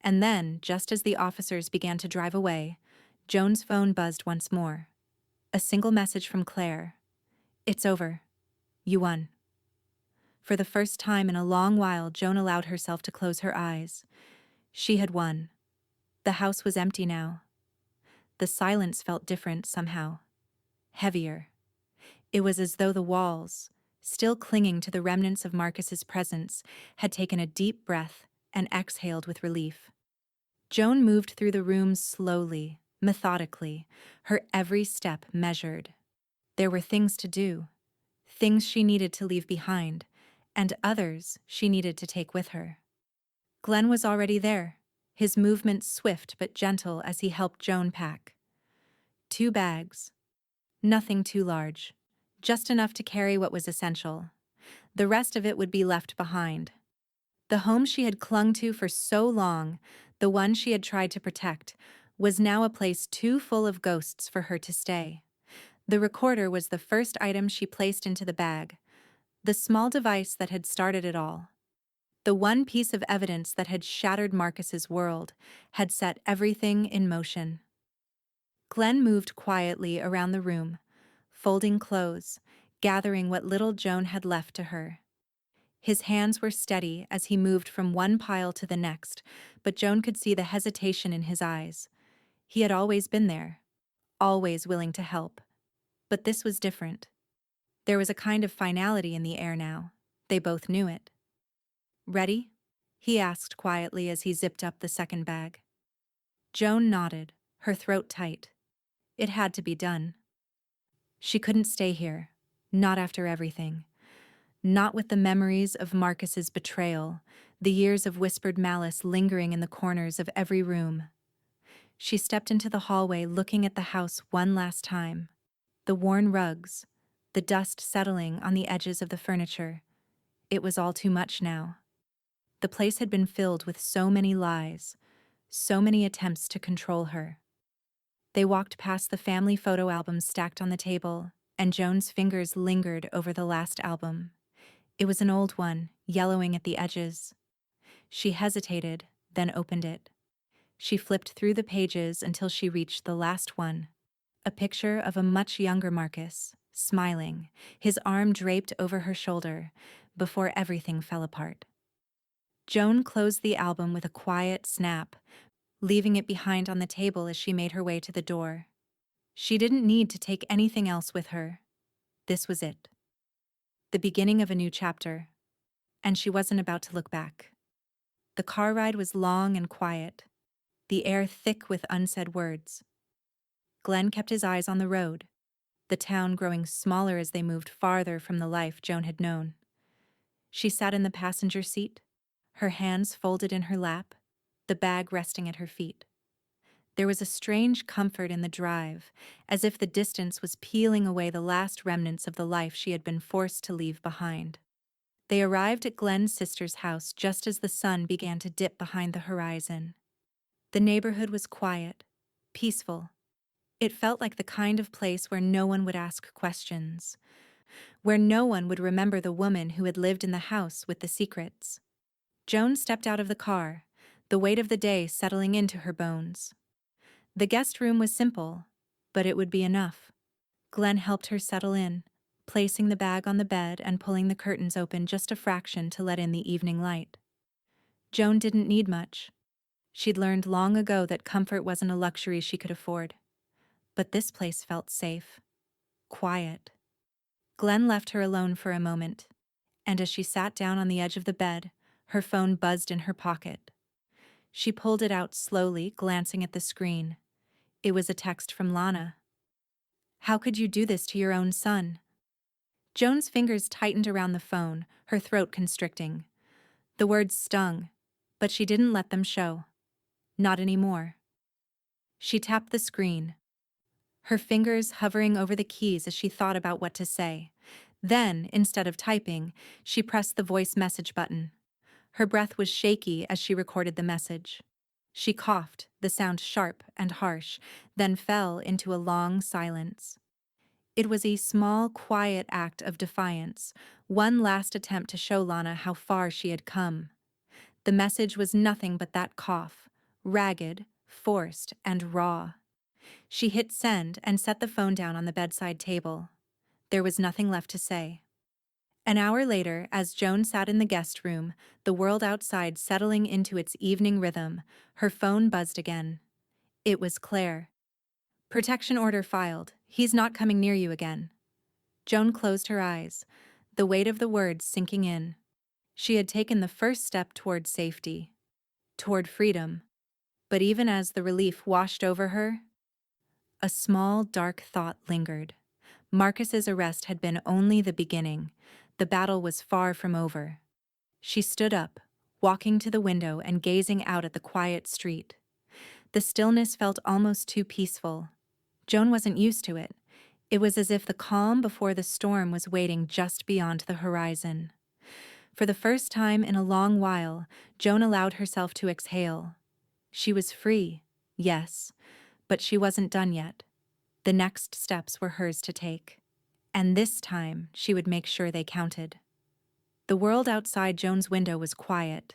Speaker 1: And then, just as the officers began to drive away, Joan's phone buzzed once more. A single message from Claire. "It's over. You won." For the first time in a long while, Joan allowed herself to close her eyes. She had won. The house was empty now. The silence felt different somehow. Heavier. It was as though the walls, still clinging to the remnants of Marcus's presence, had taken a deep breath and exhaled with relief. Joan moved through the rooms slowly, methodically, her every step measured. There were things to do, things she needed to leave behind, and others she needed to take with her. Glenn was already there, his movements swift but gentle as he helped Joan pack. 2 bags. Nothing too large, just enough to carry what was essential. The rest of it would be left behind. The home she had clung to for so long, the one she had tried to protect, was now a place too full of ghosts for her to stay. The recorder was the first item she placed into the bag, the small device that had started it all. The one piece of evidence that had shattered Marcus's world, had set everything in motion. Glenn moved quietly around the room, folding clothes, gathering what little Joan had left to her. His hands were steady as he moved from one pile to the next, but Joan could see the hesitation in his eyes. He had always been there, always willing to help. But this was different. There was a kind of finality in the air now. They both knew it. "Ready?" he asked quietly as he zipped up the second bag. Joan nodded, her throat tight. It had to be done. She couldn't stay here, not after everything. Not with the memories of Marcus's betrayal, the years of whispered malice lingering in the corners of every room. She stepped into the hallway, looking at the house one last time. The worn rugs, the dust settling on the edges of the furniture. It was all too much now. The place had been filled with so many lies, so many attempts to control her. They walked past the family photo albums stacked on the table, and Joan's fingers lingered over the last album. It was an old one, yellowing at the edges. She hesitated, then opened it. She flipped through the pages until she reached the last one. A picture of a much younger Marcus, smiling, his arm draped over her shoulder, before everything fell apart. Joan closed the album with a quiet snap, leaving it behind on the table as she made her way to the door. She didn't need to take anything else with her. This was it. The beginning of a new chapter. And she wasn't about to look back. The car ride was long and quiet, the air thick with unsaid words. Glenn kept his eyes on the road, the town growing smaller as they moved farther from the life Joan had known. She sat in the passenger seat, her hands folded in her lap, the bag resting at her feet. There was a strange comfort in the drive, as if the distance was peeling away the last remnants of the life she had been forced to leave behind. They arrived at Glenn's sister's house just as the sun began to dip behind the horizon. The neighborhood was quiet, peaceful. It felt like the kind of place where no one would ask questions, where no one would remember the woman who had lived in the house with the secrets. Joan stepped out of the car, the weight of the day settling into her bones. The guest room was simple, but it would be enough. Glenn helped her settle in, placing the bag on the bed and pulling the curtains open just a fraction to let in the evening light. Joan didn't need much. She'd learned long ago that comfort wasn't a luxury she could afford. But this place felt safe, quiet. Glenn left her alone for a moment, and as she sat down on the edge of the bed, her phone buzzed in her pocket. She pulled it out slowly, glancing at the screen. It was a text from Lana. "How could you do this to your own son?" Joan's fingers tightened around the phone, her throat constricting. The words stung, but she didn't let them show. Not anymore. She tapped the screen, her fingers hovering over the keys as she thought about what to say. Then, instead of typing, she pressed the voice message button. Her breath was shaky as she recorded the message. She coughed, the sound sharp and harsh, then fell into a long silence. It was a small, quiet act of defiance, one last attempt to show Lana how far she had come. The message was nothing but that cough, ragged, forced, and raw. She hit send and set the phone down on the bedside table. There was nothing left to say. An hour later, as Joan sat in the guest room, the world outside settling into its evening rhythm, her phone buzzed again. It was Claire. "Protection order filed. He's not coming near you again." Joan closed her eyes, the weight of the words sinking in. She had taken the first step toward safety, toward freedom. But even as the relief washed over her, a small, dark thought lingered. Marcus's arrest had been only the beginning. The battle was far from over. She stood up, walking to the window and gazing out at the quiet street. The stillness felt almost too peaceful. Joan wasn't used to it. It was as if the calm before the storm was waiting just beyond the horizon. For the first time in a long while, Joan allowed herself to exhale. She was free, yes, but she wasn't done yet. The next steps were hers to take. And this time, she would make sure they counted. The world outside Joan's window was quiet,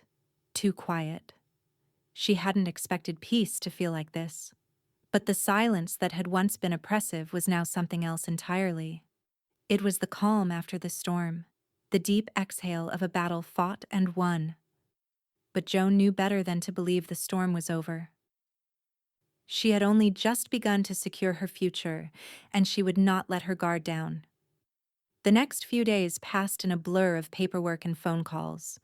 Speaker 1: too quiet. She hadn't expected peace to feel like this. But the silence that had once been oppressive was now something else entirely. It was the calm after the storm, the deep exhale of a battle fought and won. But Joan knew better than to believe the storm was over. She had only just begun to secure her future, and she would not let her guard down. The next few days passed in a blur of paperwork and phone calls.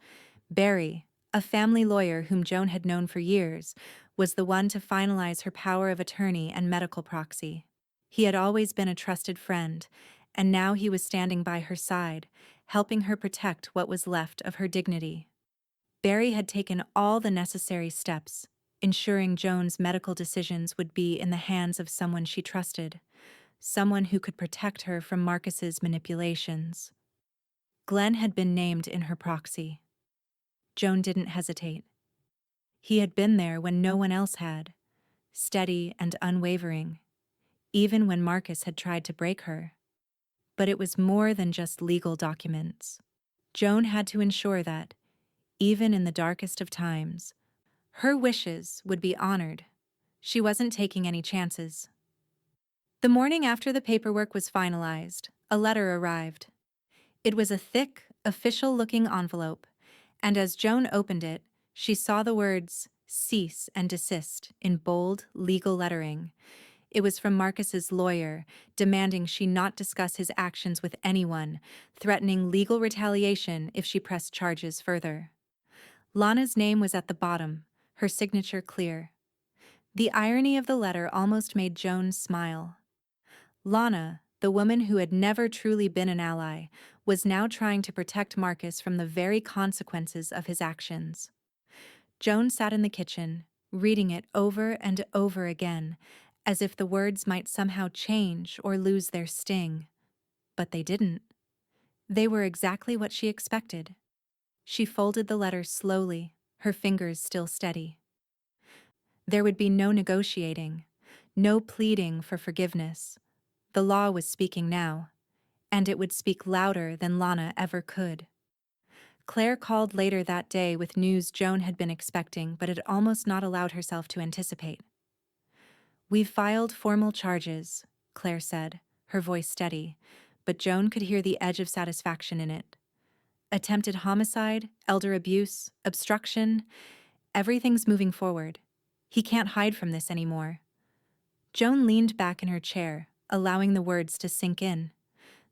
Speaker 1: Barry, a family lawyer whom Joan had known for years, was the one to finalize her power of attorney and medical proxy. He had always been a trusted friend, and now he was standing by her side, helping her protect what was left of her dignity. Barry had taken all the necessary steps, ensuring Joan's medical decisions would be in the hands of someone she trusted, someone who could protect her from Marcus's manipulations. Glenn had been named in her proxy. Joan didn't hesitate. He had been there when no one else had, steady and unwavering, even when Marcus had tried to break her. But it was more than just legal documents. Joan had to ensure that, even in the darkest of times, her wishes would be honored. She wasn't taking any chances. The morning after the paperwork was finalized, a letter arrived. It was a thick, official-looking envelope, and as Joan opened it, she saw the words "cease and desist" in bold, legal lettering. It was from Marcus's lawyer, demanding she not discuss his actions with anyone, threatening legal retaliation if she pressed charges further. Lana's name was at the bottom, her signature clear. The irony of the letter almost made Joan smile. Lana, the woman who had never truly been an ally, was now trying to protect Marcus from the very consequences of his actions. Joan sat in the kitchen, reading it over and over again, as if the words might somehow change or lose their sting. But they didn't. They were exactly what she expected. She folded the letter slowly, her fingers still steady. There would be no negotiating, no pleading for forgiveness. The law was speaking now, and it would speak louder than Lana ever could. Claire called later that day with news Joan had been expecting but had almost not allowed herself to anticipate. "We've filed formal charges," Claire said, her voice steady, but Joan could hear the edge of satisfaction in it. "Attempted homicide, elder abuse, obstruction, everything's moving forward. He can't hide from this anymore." Joan leaned back in her chair, allowing the words to sink in.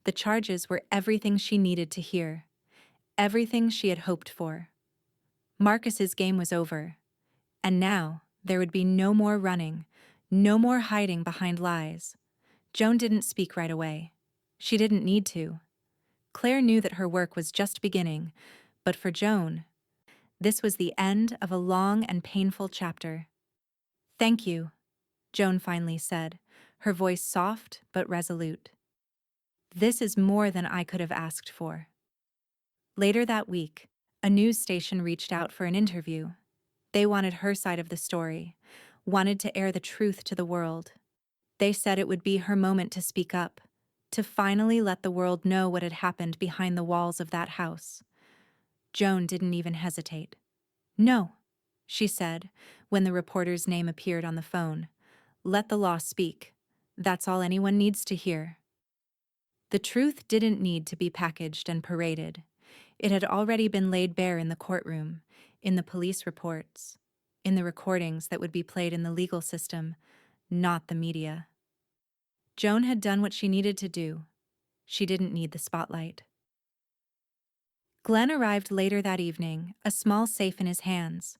Speaker 1: The charges were everything she needed to hear, everything she had hoped for. Marcus's game was over, and now there would be no more running, no more hiding behind lies. Joan didn't speak right away. She didn't need to. Claire knew that her work was just beginning, but for Joan, this was the end of a long and painful chapter. "Thank you," Joan finally said, her voice soft but resolute. "This is more than I could have asked for." Later that week, a news station reached out for an interview. They wanted her side of the story, wanted to air the truth to the world. They said it would be her moment to speak up, to finally let the world know what had happened behind the walls of that house. Joan didn't even hesitate. "No," she said, when the reporter's name appeared on the phone. "Let the law speak. That's all anyone needs to hear." The truth didn't need to be packaged and paraded. It had already been laid bare in the courtroom, in the police reports, in the recordings that would be played in the legal system, not the media. Joan had done what she needed to do. She didn't need the spotlight. Glenn arrived later that evening, a small safe in his hands.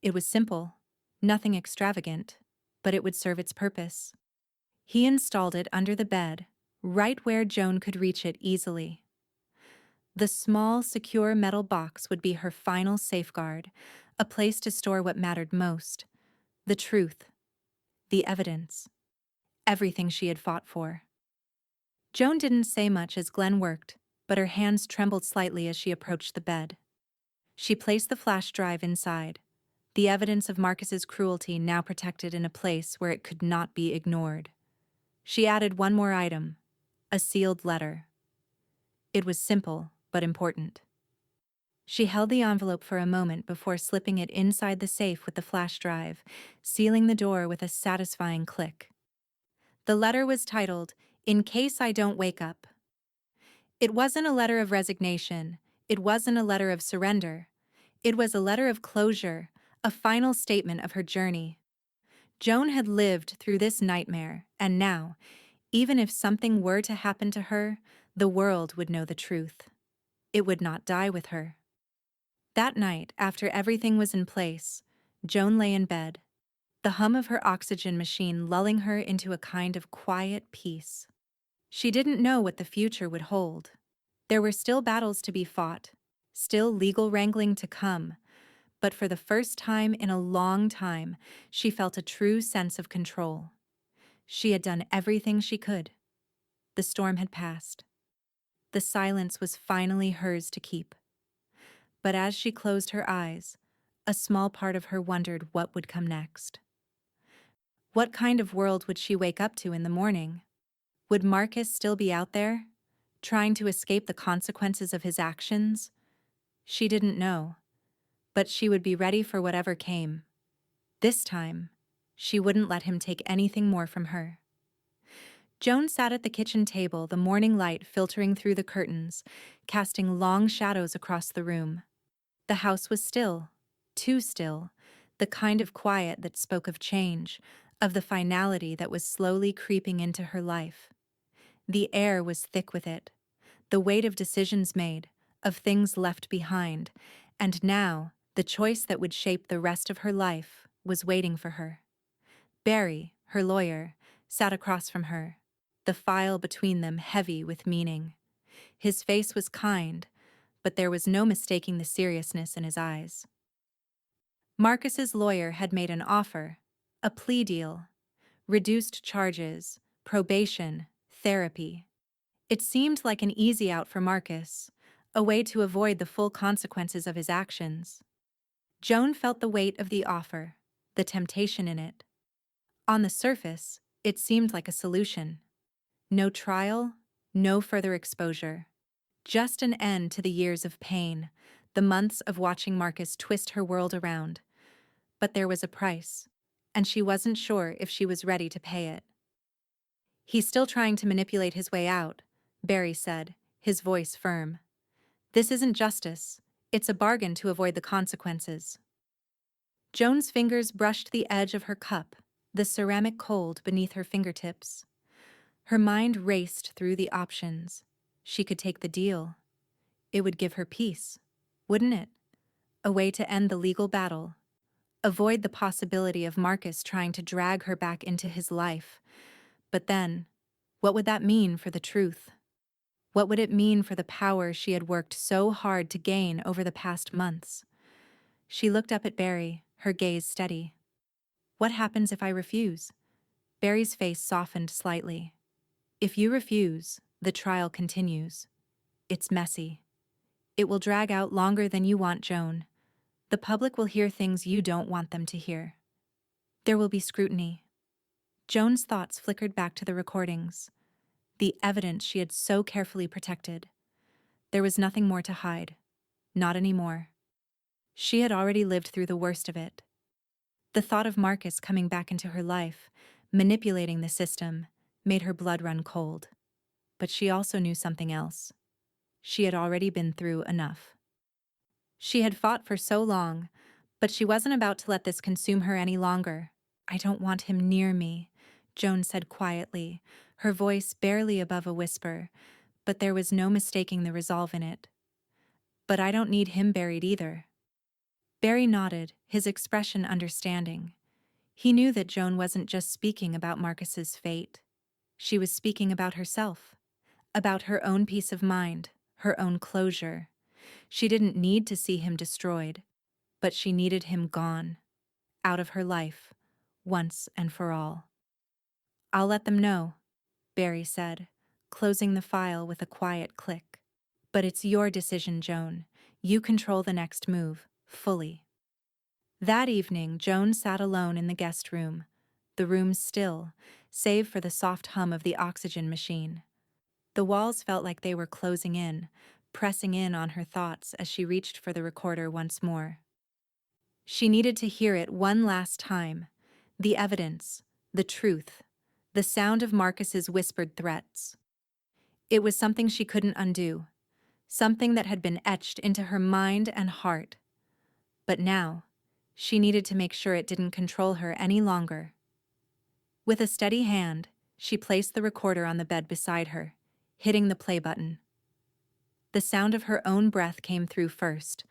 Speaker 1: It was simple, nothing extravagant, but it would serve its purpose. He installed it under the bed, right where Joan could reach it easily. The small, secure metal box would be her final safeguard, a place to store what mattered most: the truth, the evidence, everything she had fought for. Joan didn't say much as Glenn worked, but her hands trembled slightly as she approached the bed. She placed the flash drive inside, the evidence of Marcus's cruelty now protected in a place where it could not be ignored. She added one more item: a sealed letter. It was simple, but important. She held the envelope for a moment before slipping it inside the safe with the flash drive, sealing the door with a satisfying click. The letter was titled, "In Case I Don't Wake Up." It wasn't a letter of resignation. It wasn't a letter of surrender. It was a letter of closure, a final statement of her journey. Joan had lived through this nightmare, and now, even if something were to happen to her, the world would know the truth. It would not die with her. That night, after everything was in place, Joan lay in bed, the hum of her oxygen machine lulling her into a kind of quiet peace. She didn't know what the future would hold. There were still battles to be fought, still legal wrangling to come, but for the first time in a long time, she felt a true sense of control. She had done everything she could. The storm had passed. The silence was finally hers to keep. But as she closed her eyes, a small part of her wondered what would come next. What kind of world would she wake up to in the morning? Would Marcus still be out there, trying to escape the consequences of his actions? She didn't know, but she would be ready for whatever came. This time, she wouldn't let him take anything more from her. Joan sat at the kitchen table, the morning light filtering through the curtains, casting long shadows across the room. The house was still, too still, the kind of quiet that spoke of change, of the finality that was slowly creeping into her life. The air was thick with it, the weight of decisions made, of things left behind, and now the choice that would shape the rest of her life was waiting for her. Barry, her lawyer, sat across from her, the file between them heavy with meaning. His face was kind, but there was no mistaking the seriousness in his eyes. Marcus's lawyer had made an offer, a plea deal, reduced charges, probation, therapy. It seemed like an easy out for Marcus, a way to avoid the full consequences of his actions. Joan felt the weight of the offer, the temptation in it. On the surface, it seemed like a solution. No trial, no further exposure. Just an end to the years of pain, the months of watching Marcus twist her world around. But there was a price, and she wasn't sure if she was ready to pay it. "He's still trying to manipulate his way out," Barry said, his voice firm. "This isn't justice. It's a bargain to avoid the consequences." Joan's fingers brushed the edge of her cup, the ceramic cold beneath her fingertips. Her mind raced through the options. She could take the deal. It would give her peace, wouldn't it? A way to end the legal battle. Avoid the possibility of Marcus trying to drag her back into his life. But then, what would that mean for the truth? What would it mean for the power she had worked so hard to gain over the past months? She looked up at Barry, her gaze steady. "What happens if I refuse?" Barry's face softened slightly. "If you refuse, the trial continues. It's messy. It will drag out longer than you want, Joan. The public will hear things you don't want them to hear. There will be scrutiny." Joan's thoughts flickered back to the recordings. the evidence she had so carefully protected. There was nothing more to hide. Not anymore. She had already lived through the worst of it. The thought of Marcus coming back into her life, manipulating the system, made her blood run cold. But she also knew something else. She had already been through enough. She had fought for so long, but she wasn't about to let this consume her any longer. "I don't want him near me," Joan said quietly, her voice barely above a whisper, but there was no mistaking the resolve in it. "But I don't need him buried either." Barry nodded, his expression understanding. He knew that Joan wasn't just speaking about Marcus's fate. She was speaking about herself, about her own peace of mind, her own closure. She didn't need to see him destroyed, but she needed him gone, out of her life, once and for all. "I'll let them know," Barry said, closing the file with a quiet click. "But it's your decision, Joan. You control the next move, fully." That evening, Joan sat alone in the guest room, the room still, save for the soft hum of the oxygen machine. The walls felt like they were closing in, pressing in on her thoughts as she reached for the recorder once more. She needed to hear it one last time. The evidence, the truth, the sound of Marcus's whispered threats. It was something she couldn't undo, something that had been etched into her mind and heart. But now, she needed to make sure it didn't control her any longer. With a steady hand, she placed the recorder on the bed beside her, hitting the play button. The sound of her own breath came through first,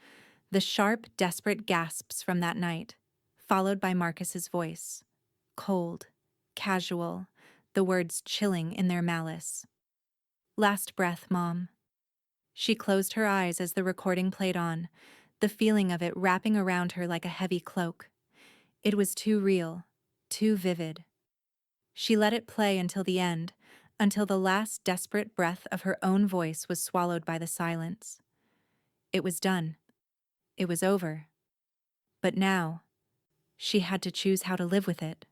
Speaker 1: the sharp, desperate gasps from that night, followed by Marcus's voice. Cold, casual, the words chilling in their malice. "Last breath, Mom." She closed her eyes as the recording played on, the feeling of it wrapping around her like a heavy cloak. It was too real, too vivid. She let it play until the end, until the last desperate breath of her own voice was swallowed by the silence. It was done. It was over. But now, she had to choose how to live with it.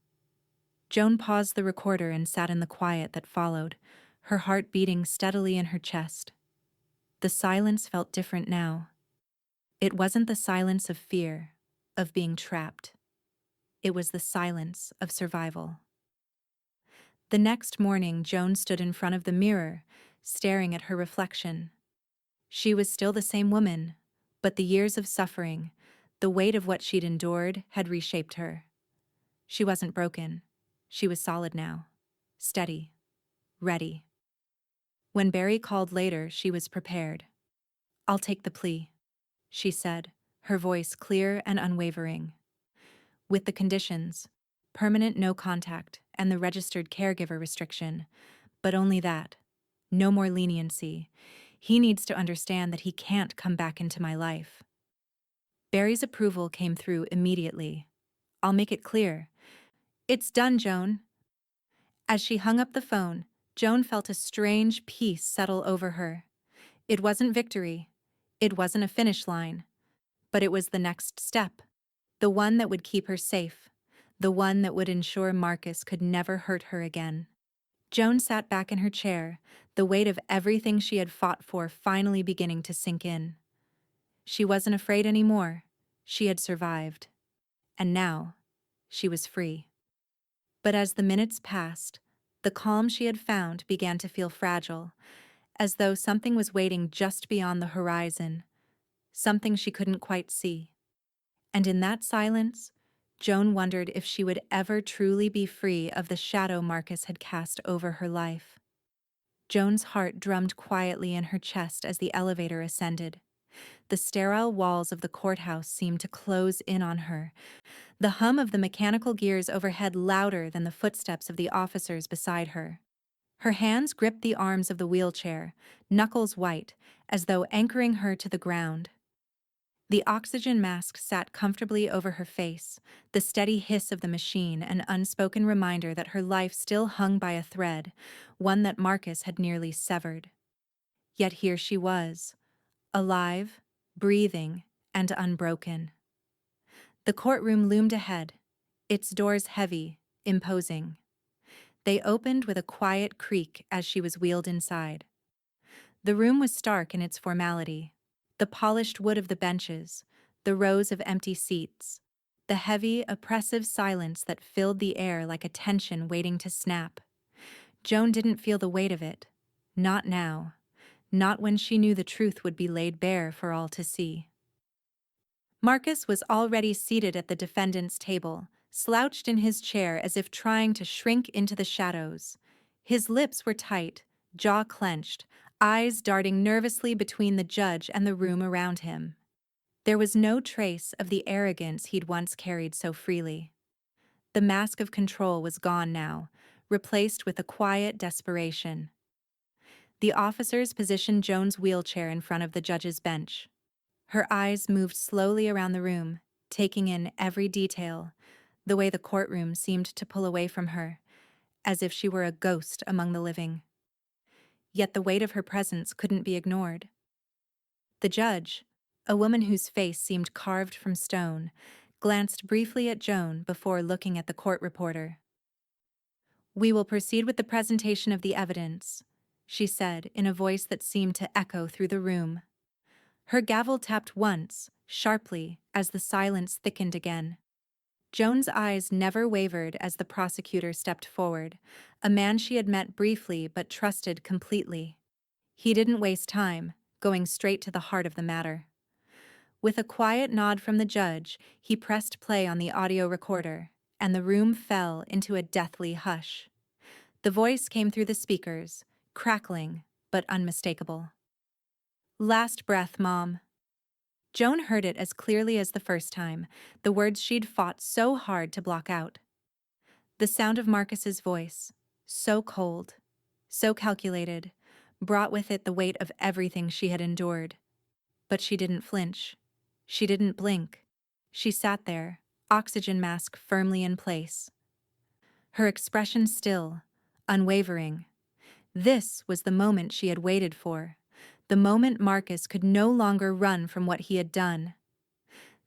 Speaker 1: Joan paused the recorder and sat in the quiet that followed, her heart beating steadily in her chest. The silence felt different now. It wasn't the silence of fear, of being trapped. It was the silence of survival. The next morning, Joan stood in front of the mirror, staring at her reflection. She was still the same woman, but the years of suffering, the weight of what she'd endured, had reshaped her. She wasn't broken. She was solid now, steady, ready. When Barry called later, she was prepared. "I'll take the plea," she said, her voice clear and unwavering. "With the conditions, permanent no contact and the registered caregiver restriction, but only that. No more leniency. He needs to understand that he can't come back into my life." Barry's approval came through immediately. "I'll make it clear. It's done, Joan." As she hung up the phone, Joan felt a strange peace settle over her. It wasn't victory. It wasn't a finish line. But it was the next step. The one that would keep her safe. The one that would ensure Marcus could never hurt her again. Joan sat back in her chair, the weight of everything she had fought for finally beginning to sink in. She wasn't afraid anymore. She had survived. And now, she was free. But as the minutes passed, the calm she had found began to feel fragile, as though something was waiting just beyond the horizon, something she couldn't quite see. And in that silence, Joan wondered if she would ever truly be free of the shadow Marcus had cast over her life. Joan's heart drummed quietly in her chest as the elevator ascended. The sterile walls of the courthouse seemed to close in on her, the hum of the mechanical gears overhead louder than the footsteps of the officers beside her. Her hands gripped the arms of the wheelchair, knuckles white, as though anchoring her to the ground. The oxygen mask sat comfortably over her face, the steady hiss of the machine an unspoken reminder that her life still hung by a thread, one that Marcus had nearly severed. Yet here she was, alive, breathing, and unbroken. The courtroom loomed ahead, its doors heavy, imposing. They opened with a quiet creak as she was wheeled inside. The room was stark in its formality. The polished wood of the benches, the rows of empty seats, the heavy, oppressive silence that filled the air like a tension waiting to snap. Joan didn't feel the weight of it. Not now. Not when she knew the truth would be laid bare for all to see. Marcus was already seated at the defendant's table, slouched in his chair as if trying to shrink into the shadows. His lips were tight, jaw clenched, eyes darting nervously between the judge and the room around him. There was no trace of the arrogance he'd once carried so freely. The mask of control was gone now, replaced with a quiet desperation. The officers positioned Joan's wheelchair in front of the judge's bench. Her eyes moved slowly around the room, taking in every detail, the way the courtroom seemed to pull away from her, as if she were a ghost among the living. Yet the weight of her presence couldn't be ignored. The judge, a woman whose face seemed carved from stone, glanced briefly at Joan before looking at the court reporter. "We will proceed with the presentation of the evidence," she said in a voice that seemed to echo through the room. Her gavel tapped once, sharply, as the silence thickened again. Joan's eyes never wavered as the prosecutor stepped forward, a man she had met briefly but trusted completely. He didn't waste time, going straight to the heart of the matter. With a quiet nod from the judge, he pressed play on the audio recorder, and the room fell into a deathly hush. The voice came through the speakers, crackling but unmistakable. "Last breath, Mom." Joan heard it as clearly as the first time, the words she'd fought so hard to block out. The sound of Marcus's voice, so cold, so calculated, brought with it the weight of everything she had endured. But she didn't flinch. She didn't blink. She sat there, oxygen mask firmly in place. Her expression still, unwavering. This was the moment she had waited for. The moment Marcus could no longer run from what he had done.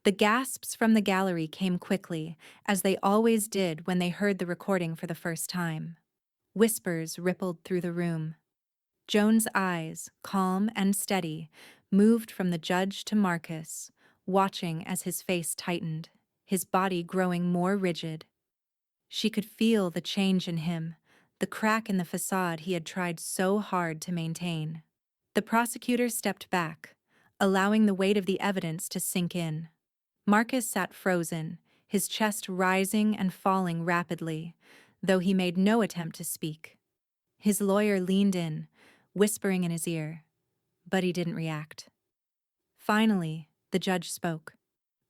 Speaker 1: The gasps from the gallery came quickly, as they always did when they heard the recording for the first time. Whispers rippled through the room. Joan's eyes, calm and steady, moved from the judge to Marcus, watching as his face tightened, his body growing more rigid. She could feel the change in him, the crack in the facade he had tried so hard to maintain. The prosecutor stepped back, allowing the weight of the evidence to sink in. Marcus sat frozen, his chest rising and falling rapidly, though he made no attempt to speak. His lawyer leaned in, whispering in his ear, but he didn't react. Finally, the judge spoke,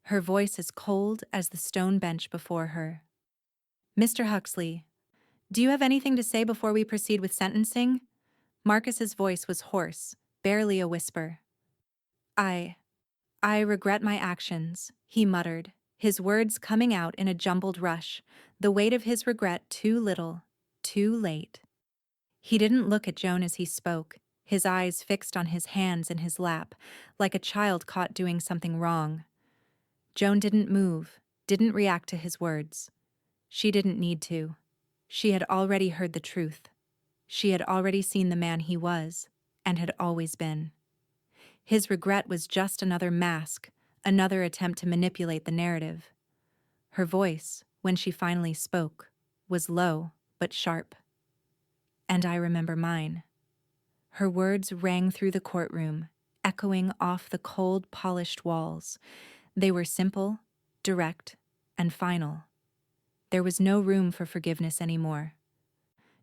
Speaker 1: her voice as cold as the stone bench before her. "Mr. Huxley, do you have anything to say before we proceed with sentencing?" Marcus's voice was hoarse, barely a whisper. I regret my actions," he muttered, his words coming out in a jumbled rush, the weight of his regret too little, too late. He didn't look at Joan as he spoke, his eyes fixed on his hands in his lap, like a child caught doing something wrong. Joan didn't move, didn't react to his words. She didn't need to. She had already heard the truth. She had already seen the man he was, and had always been. His regret was just another mask, another attempt to manipulate the narrative. Her voice, when she finally spoke, was low but sharp. "And I remember mine." Her words rang through the courtroom, echoing off the cold, polished walls. They were simple, direct, and final. There was no room for forgiveness anymore.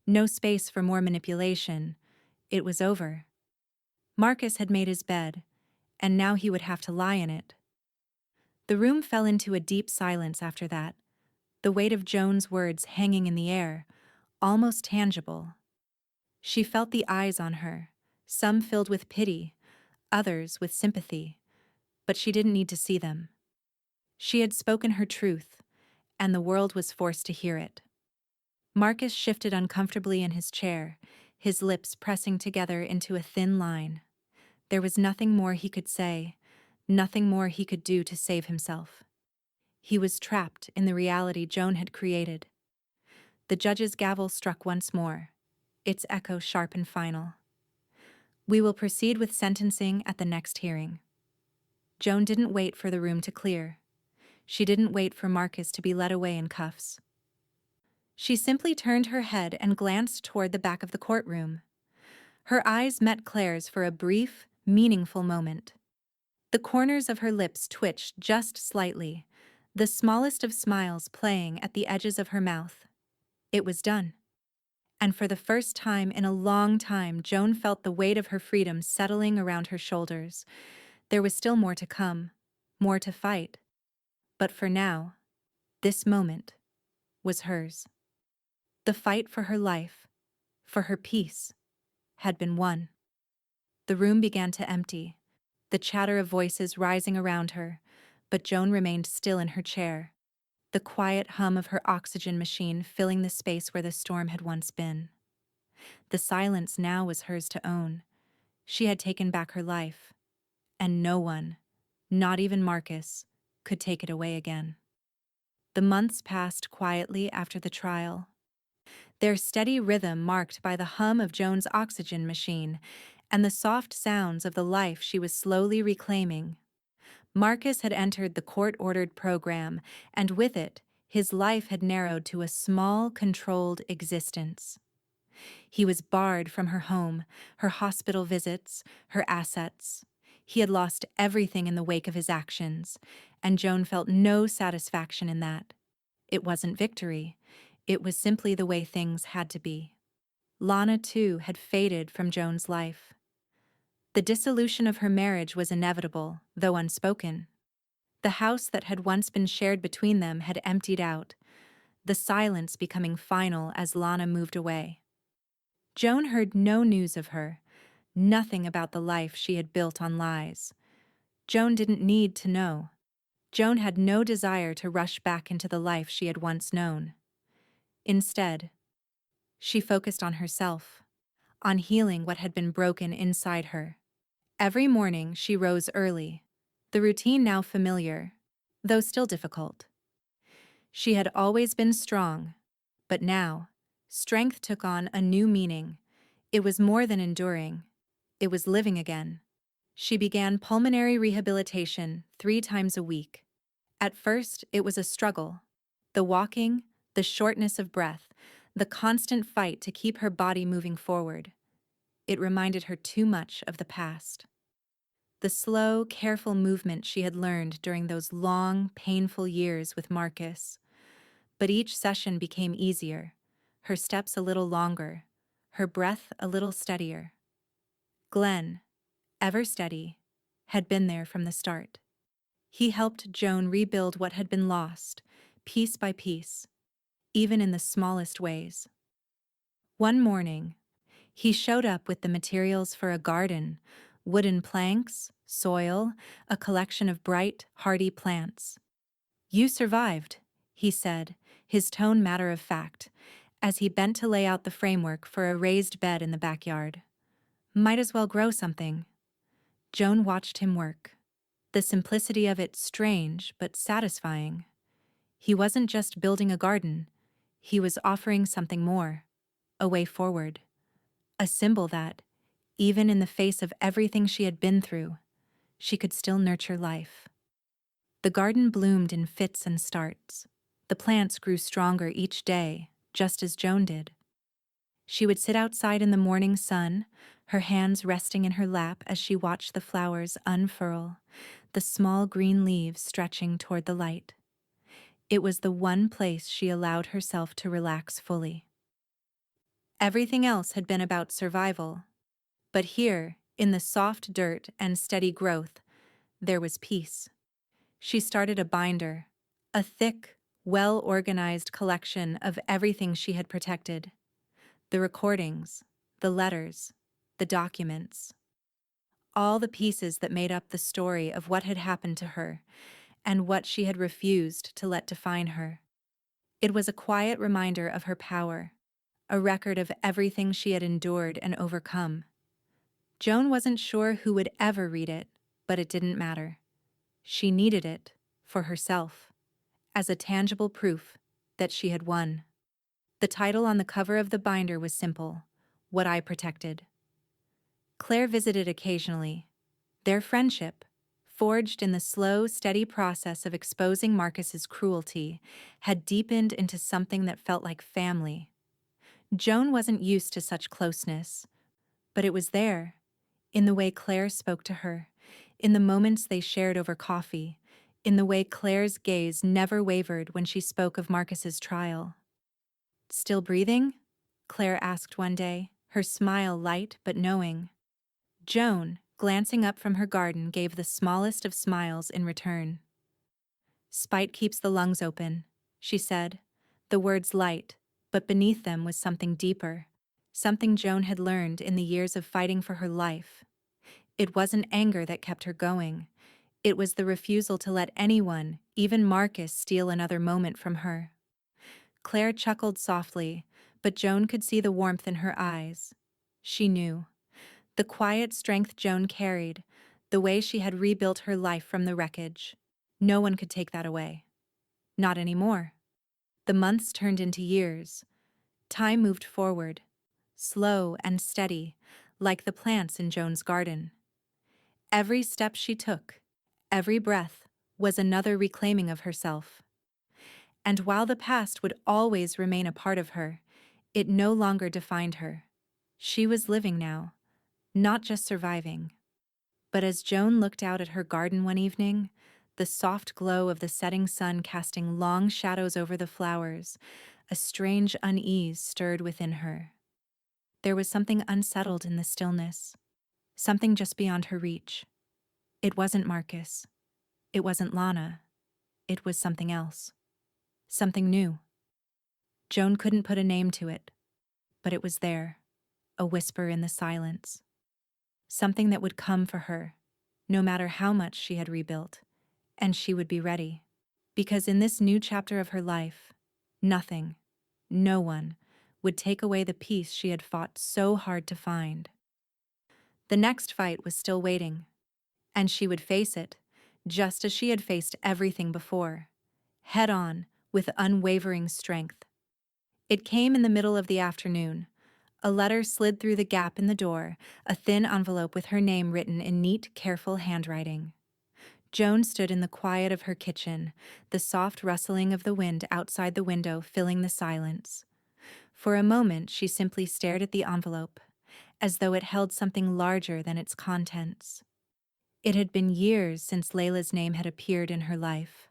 Speaker 1: No space for more manipulation. It was over. Marcus had made his bed, and now he would have to lie in it. The room fell into a deep silence after that, the weight of Joan's words hanging in the air, almost tangible. She felt the eyes on her, some filled with pity, others with sympathy, but she didn't need to see them. She had spoken her truth, and the world was forced to hear it. Marcus shifted uncomfortably in his chair, his lips pressing together into a thin line. There was nothing more he could say, nothing more he could do to save himself. He was trapped in the reality Joan had created. The judge's gavel struck once more, its echo sharp and final. We will proceed with sentencing at the next hearing. Joan didn't wait for the room to clear. She didn't wait for Marcus to be led away in cuffs. She simply turned her head and glanced toward the back of the courtroom. Her eyes met Claire's for a brief, meaningful moment. The corners of her lips twitched just slightly, the smallest of smiles playing at the edges of her mouth. It was done. And for the first time in a long time, Joan felt the weight of her freedom settling around her shoulders. There was still more to come, more to fight. But for now, this moment was hers. The fight for her life, for her peace, had been won. The room began to empty, the chatter of voices rising around her, but Joan remained still in her chair, the quiet hum of her oxygen machine filling the space where the storm had once been. The silence now was hers to own. She had taken back her life, and no one, not even Marcus, could take it away again. The months passed quietly after the trial, their steady rhythm marked by the hum of Joan's oxygen machine and the soft sounds of the life she was slowly reclaiming. Marcus had entered the court-ordered program, and with it, his life had narrowed to a small, controlled existence. He was barred from her home, her hospital visits, her assets. He had lost everything in the wake of his actions, and Joan felt no satisfaction in that. It wasn't victory. It was simply the way things had to be. Lana, too, had faded from Joan's life. The dissolution of her marriage was inevitable, though unspoken. The house that had once been shared between them had emptied out, the silence becoming final as Lana moved away. Joan heard no news of her, nothing about the life she had built on lies. Joan didn't need to know. Joan had no desire to rush back into the life she had once known. Instead, she focused on herself, on healing what had been broken inside her. Every morning she rose early, the routine now familiar, though still difficult. She had always been strong, but now, strength took on a new meaning. It was more than enduring. It was living again. She began pulmonary rehabilitation 3 times a week. At first, it was a struggle. The walking, the shortness of breath, the constant fight to keep her body moving forward. It reminded her too much of the past. The slow, careful movement she had learned during those long, painful years with Marcus. But each session became easier, her steps a little longer, her breath a little steadier. Glenn, ever steady, had been there from the start. He helped Joan rebuild what had been lost, piece by piece, even in the smallest ways. One morning, he showed up with the materials for a garden, wooden planks, soil, a collection of bright, hardy plants. "You survived," he said, his tone matter-of-fact, as he bent to lay out the framework for a raised bed in the backyard. "Might as well grow something." Joan watched him work. The simplicity of it strange but satisfying. He wasn't just building a garden, he was offering something more, a way forward. A symbol that, even in the face of everything she had been through, she could still nurture life. The garden bloomed in fits and starts. The plants grew stronger each day, just as Joan did. She would sit outside in the morning sun, her hands resting in her lap as she watched the flowers unfurl, the small green leaves stretching toward the light. It was the one place she allowed herself to relax fully. Everything else had been about survival, but here, in the soft dirt and steady growth, there was peace. She started a binder, a thick, well-organized collection of everything she had protected. The recordings, the letters, the documents. All the pieces that made up the story of what had happened to her and what she had refused to let define her. It was a quiet reminder of her power, a record of everything she had endured and overcome. Joan wasn't sure who would ever read it, but it didn't matter. She needed it, for herself, as a tangible proof that she had won. The title on the cover of the binder was simple: What I Protected. Claire visited occasionally. Their friendship, forged in the slow, steady process of exposing Marcus's cruelty, had deepened into something that felt like family. Joan wasn't used to such closeness, but it was there, in the way Claire spoke to her, in the moments they shared over coffee, in the way Claire's gaze never wavered when she spoke of Marcus's trial. "Still breathing?" Claire asked one day, her smile light but knowing. Joan, glancing up from her garden, gave the smallest of smiles in return. "Spite keeps the lungs open," she said, the words light, but beneath them was something deeper, something Joan had learned in the years of fighting for her life. It wasn't anger that kept her going. It was the refusal to let anyone, even Marcus, steal another moment from her. Claire chuckled softly, but Joan could see the warmth in her eyes. She knew. The quiet strength Joan carried, the way she had rebuilt her life from the wreckage. No one could take that away. Not anymore. The months turned into years. Time moved forward, slow and steady, like the plants in Joan's garden. Every step she took, every breath, was another reclaiming of herself. And while the past would always remain a part of her, it no longer defined her. She was living now, not just surviving. But as Joan looked out at her garden one evening, the soft glow of the setting sun casting long shadows over the flowers, a strange unease stirred within her. There was something unsettled in the stillness, something just beyond her reach. It wasn't Marcus. It wasn't Lana. It was something else. Something new. Joan couldn't put a name to it, but it was there, a whisper in the silence. Something that would come for her, no matter how much she had rebuilt, and she would be ready. Because in this new chapter of her life, nothing, no one, would take away the peace she had fought so hard to find. The next fight was still waiting, and she would face it, just as she had faced everything before, head on, with unwavering strength. It came in the middle of the afternoon. A letter slid through the gap in the door, a thin envelope with her name written in neat, careful handwriting. Joan stood in the quiet of her kitchen, the soft rustling of the wind outside the window filling the silence. For a moment, she simply stared at the envelope, as though it held something larger than its contents. It had been years since Layla's name had appeared in her life.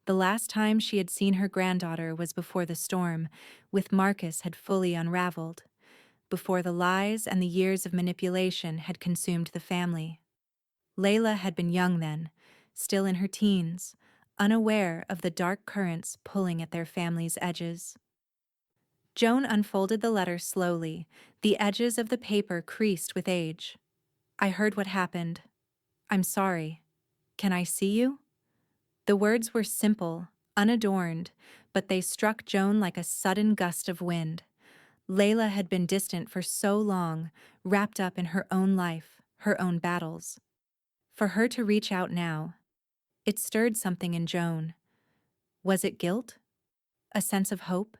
Speaker 1: The last time she had seen her granddaughter was before the storm, with Marcus had fully unraveled, before the lies and the years of manipulation had consumed the family. Layla had been young then, still in her teens, unaware of the dark currents pulling at their family's edges. Joan unfolded the letter slowly, the edges of the paper creased with age. "I heard what happened. I'm sorry. Can I see you?" The words were simple, unadorned, but they struck Joan like a sudden gust of wind. Layla had been distant for so long, wrapped up in her own life, her own battles. For her to reach out now, it stirred something in Joan. Was it guilt? A sense of hope?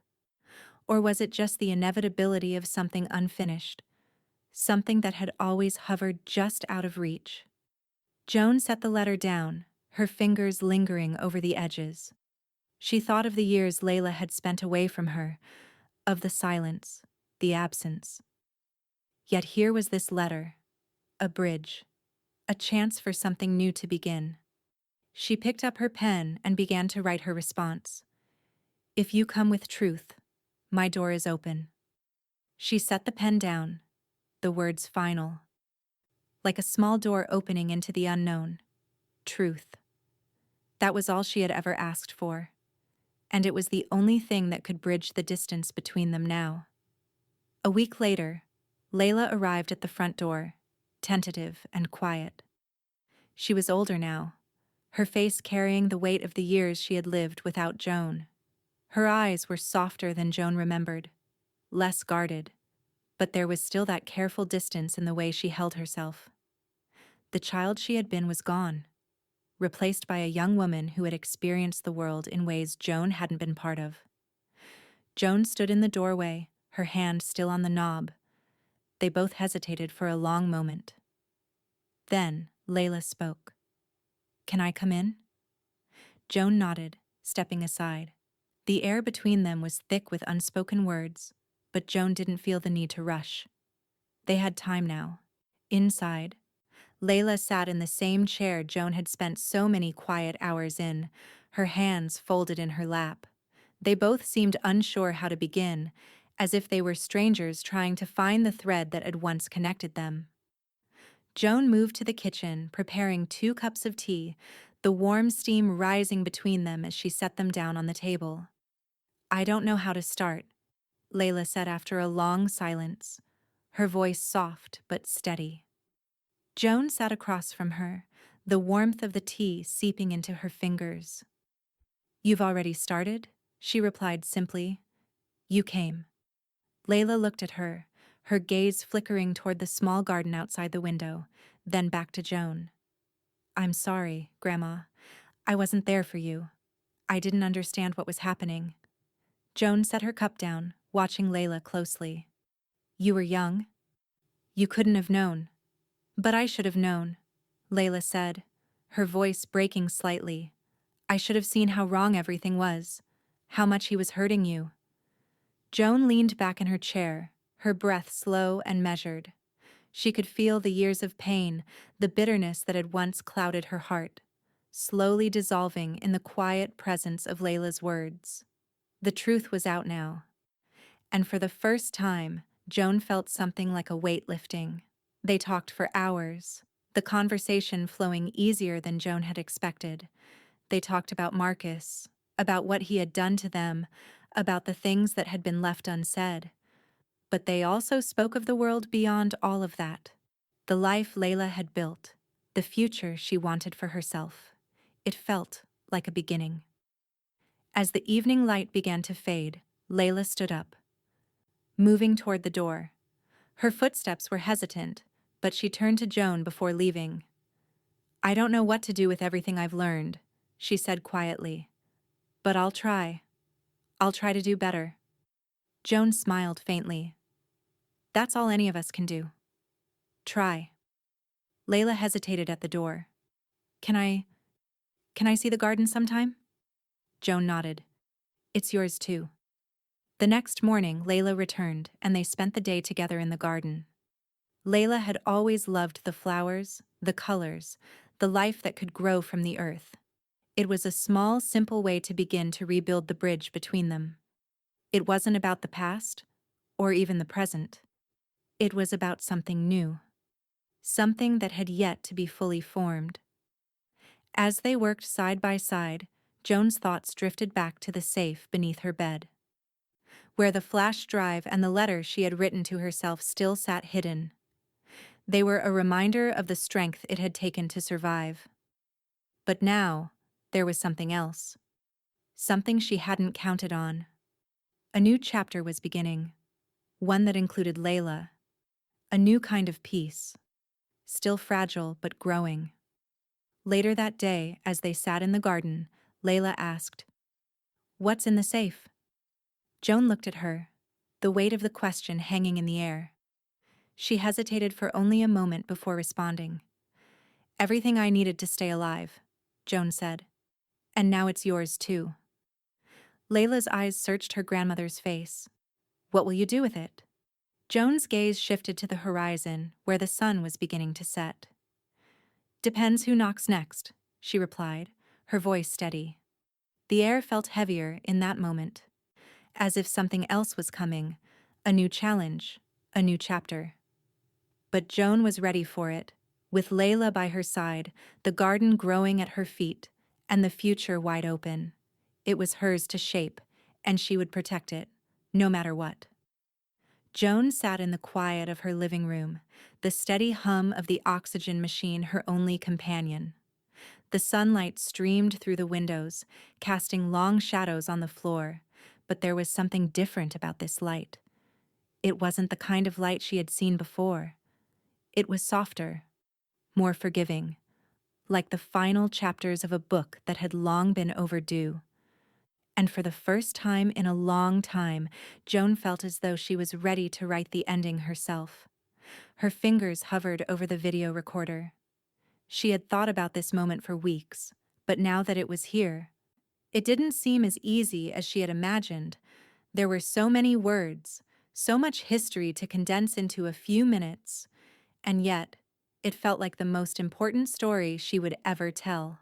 Speaker 1: Or was it just the inevitability of something unfinished? Something that had always hovered just out of reach? Joan set the letter down, her fingers lingering over the edges. She thought of the years Layla had spent away from her, of the silence, the absence. Yet here was this letter, a bridge, a chance for something new to begin. She picked up her pen and began to write her response. "If you come with truth, my door is open." She set the pen down, the words final. Like a small door opening into the unknown. Truth. That was all she had ever asked for. And it was the only thing that could bridge the distance between them now. A week later, Layla arrived at the front door, tentative and quiet. She was older now, her face carrying the weight of the years she had lived without Joan. Her eyes were softer than Joan remembered, less guarded, but there was still that careful distance in the way she held herself. The child she had been was gone, replaced by a young woman who had experienced the world in ways Joan hadn't been part of. Joan stood in the doorway, her hand still on the knob. They both hesitated for a long moment. Then, Layla spoke. "Can I come in?" Joan nodded, stepping aside. The air between them was thick with unspoken words, but Joan didn't feel the need to rush. They had time now. Inside, Layla sat in the same chair Joan had spent so many quiet hours in, her hands folded in her lap. They both seemed unsure how to begin, as if they were strangers trying to find the thread that had once connected them. Joan moved to the kitchen, preparing 2 cups of tea, the warm steam rising between them as she set them down on the table. "I don't know how to start," Layla said after a long silence, her voice soft but steady. Joan sat across from her, the warmth of the tea seeping into her fingers. "You've already started?" she replied simply. "You came." Layla looked at her, her gaze flickering toward the small garden outside the window, then back to Joan. "I'm sorry, Grandma. I wasn't there for you. I didn't understand what was happening." Joan set her cup down, watching Layla closely. "You were young. You couldn't have known." "But I should have known," Layla said, her voice breaking slightly. "I should have seen how wrong everything was, how much he was hurting you." Joan leaned back in her chair, her breath slow and measured. She could feel the years of pain, the bitterness that had once clouded her heart, slowly dissolving in the quiet presence of Layla's words. The truth was out now, and for the first time, Joan felt something like a weight lifting. They talked for hours, the conversation flowing easier than Joan had expected. They talked about Marcus, about what he had done to them, about the things that had been left unsaid. But they also spoke of the world beyond all of that. The life Layla had built, the future she wanted for herself. It felt like a beginning. As the evening light began to fade, Layla stood up, moving toward the door. Her footsteps were hesitant, but she turned to Joan before leaving. "I don't know what to do with everything I've learned," she said quietly. "But I'll try. I'll try to do better." Joan smiled faintly. "That's all any of us can do. Try." Layla hesitated at the door. Can I see the garden sometime?" Joan nodded. "It's yours too." The next morning, Layla returned, and they spent the day together in the garden. Layla had always loved the flowers, the colors, the life that could grow from the earth. It was a small, simple way to begin to rebuild the bridge between them. It wasn't about the past, or even the present. It was about something new, something that had yet to be fully formed. As they worked side by side, Joan's thoughts drifted back to the safe beneath her bed, where the flash drive and the letter she had written to herself still sat hidden. They were a reminder of the strength it had taken to survive. But now, there was something else. Something she hadn't counted on. A new chapter was beginning, one that included Layla. A new kind of peace, still fragile but growing. Later that day, as they sat in the garden, Layla asked, "What's in the safe?" Joan looked at her, the weight of the question hanging in the air. She hesitated for only a moment before responding. "Everything I needed to stay alive," Joan said. "And now it's yours too." Layla's eyes searched her grandmother's face. "What will you do with it?" Joan's gaze shifted to the horizon, where the sun was beginning to set. "Depends who knocks next," she replied, her voice steady. The air felt heavier in that moment, as if something else was coming, a new challenge, a new chapter. But Joan was ready for it, with Layla by her side, the garden growing at her feet, and the future wide open. It was hers to shape, and she would protect it, no matter what. Joan sat in the quiet of her living room, the steady hum of the oxygen machine her only companion. The sunlight streamed through the windows, casting long shadows on the floor, but there was something different about this light. It wasn't the kind of light she had seen before. It was softer, more forgiving, like the final chapters of a book that had long been overdue. And for the first time in a long time, Joan felt as though she was ready to write the ending herself. Her fingers hovered over the video recorder. She had thought about this moment for weeks, but now that it was here, it didn't seem as easy as she had imagined. There were so many words, so much history to condense into a few minutes, and yet, it felt like the most important story she would ever tell.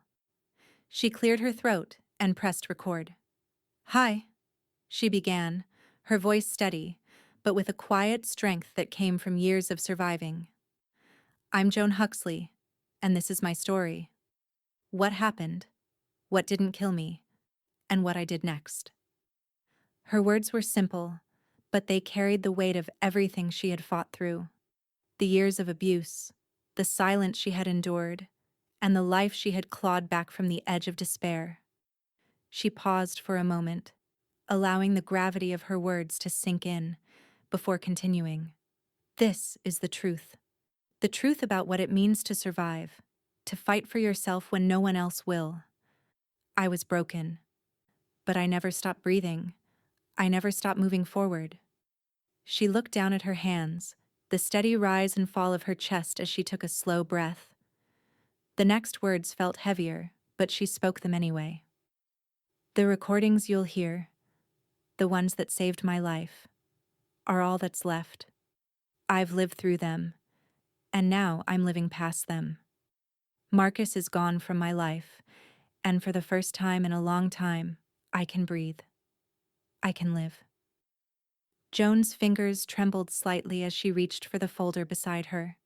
Speaker 1: She cleared her throat and pressed record. "Hi," she began, her voice steady, but with a quiet strength that came from years of surviving. "I'm Joan Huxley, and this is my story. What happened, what didn't kill me, and what I did next." Her words were simple, but they carried the weight of everything she had fought through. The years of abuse, the silence she had endured, and the life she had clawed back from the edge of despair. She paused for a moment, allowing the gravity of her words to sink in, before continuing. "This is the truth. The truth about what it means to survive, to fight for yourself when no one else will. I was broken, but I never stopped breathing. I never stopped moving forward." She looked down at her hands, the steady rise and fall of her chest as she took a slow breath. The next words felt heavier, but she spoke them anyway. "The recordings you'll hear, the ones that saved my life, are all that's left. I've lived through them, and now I'm living past them. Marcus is gone from my life, and for the first time in a long time, I can breathe. I can live." Joan's fingers trembled slightly as she reached for the folder beside her.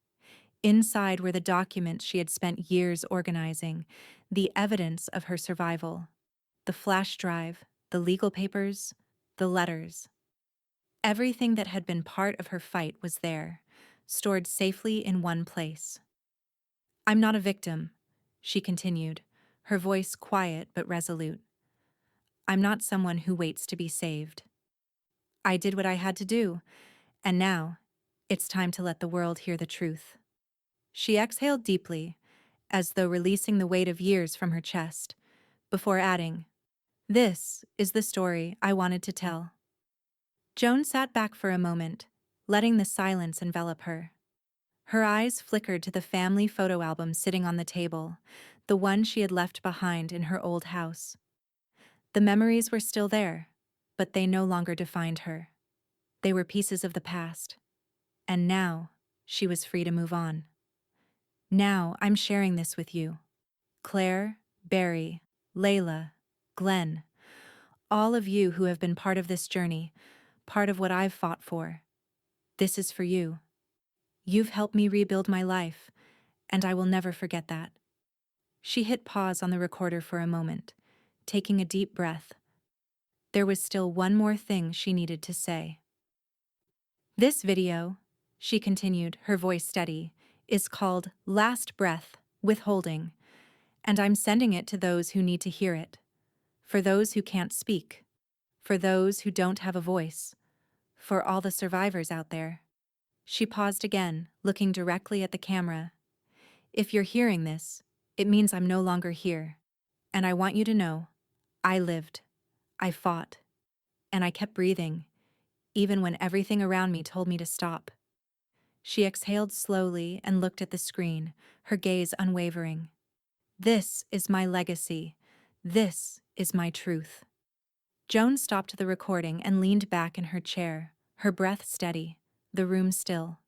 Speaker 1: Inside were the documents she had spent years organizing, the evidence of her survival. The flash drive, the legal papers, the letters. Everything that had been part of her fight was there, stored safely in one place. "I'm not a victim," she continued, her voice quiet but resolute. "I'm not someone who waits to be saved. I did what I had to do, and now, it's time to let the world hear the truth." She exhaled deeply, as though releasing the weight of years from her chest, before adding, "This is the story I wanted to tell." Joan sat back for a moment, letting the silence envelop her. Her eyes flickered to the family photo album sitting on the table, the one she had left behind in her old house. The memories were still there, but they no longer defined her. They were pieces of the past. And now, she was free to move on. "Now I'm sharing this with you. Claire, Barry, Layla, Glenn, all of you who have been part of this journey, part of what I've fought for. This is for you. You've helped me rebuild my life, and I will never forget that." She hit pause on the recorder for a moment, taking a deep breath. There was still one more thing she needed to say. "This video," she continued, her voice steady, "is called Last Breath, Withholding, and I'm sending it to those who need to hear it. For those who can't speak. For those who don't have a voice. For all the survivors out there." She paused again, looking directly at the camera. "If you're hearing this, it means I'm no longer here. And I want you to know, I lived. I fought. And I kept breathing, even when everything around me told me to stop." She exhaled slowly and looked at the screen, her gaze unwavering. "This is my legacy. This is my truth." Joan stopped the recording and leaned back in her chair, her breath steady, the room still.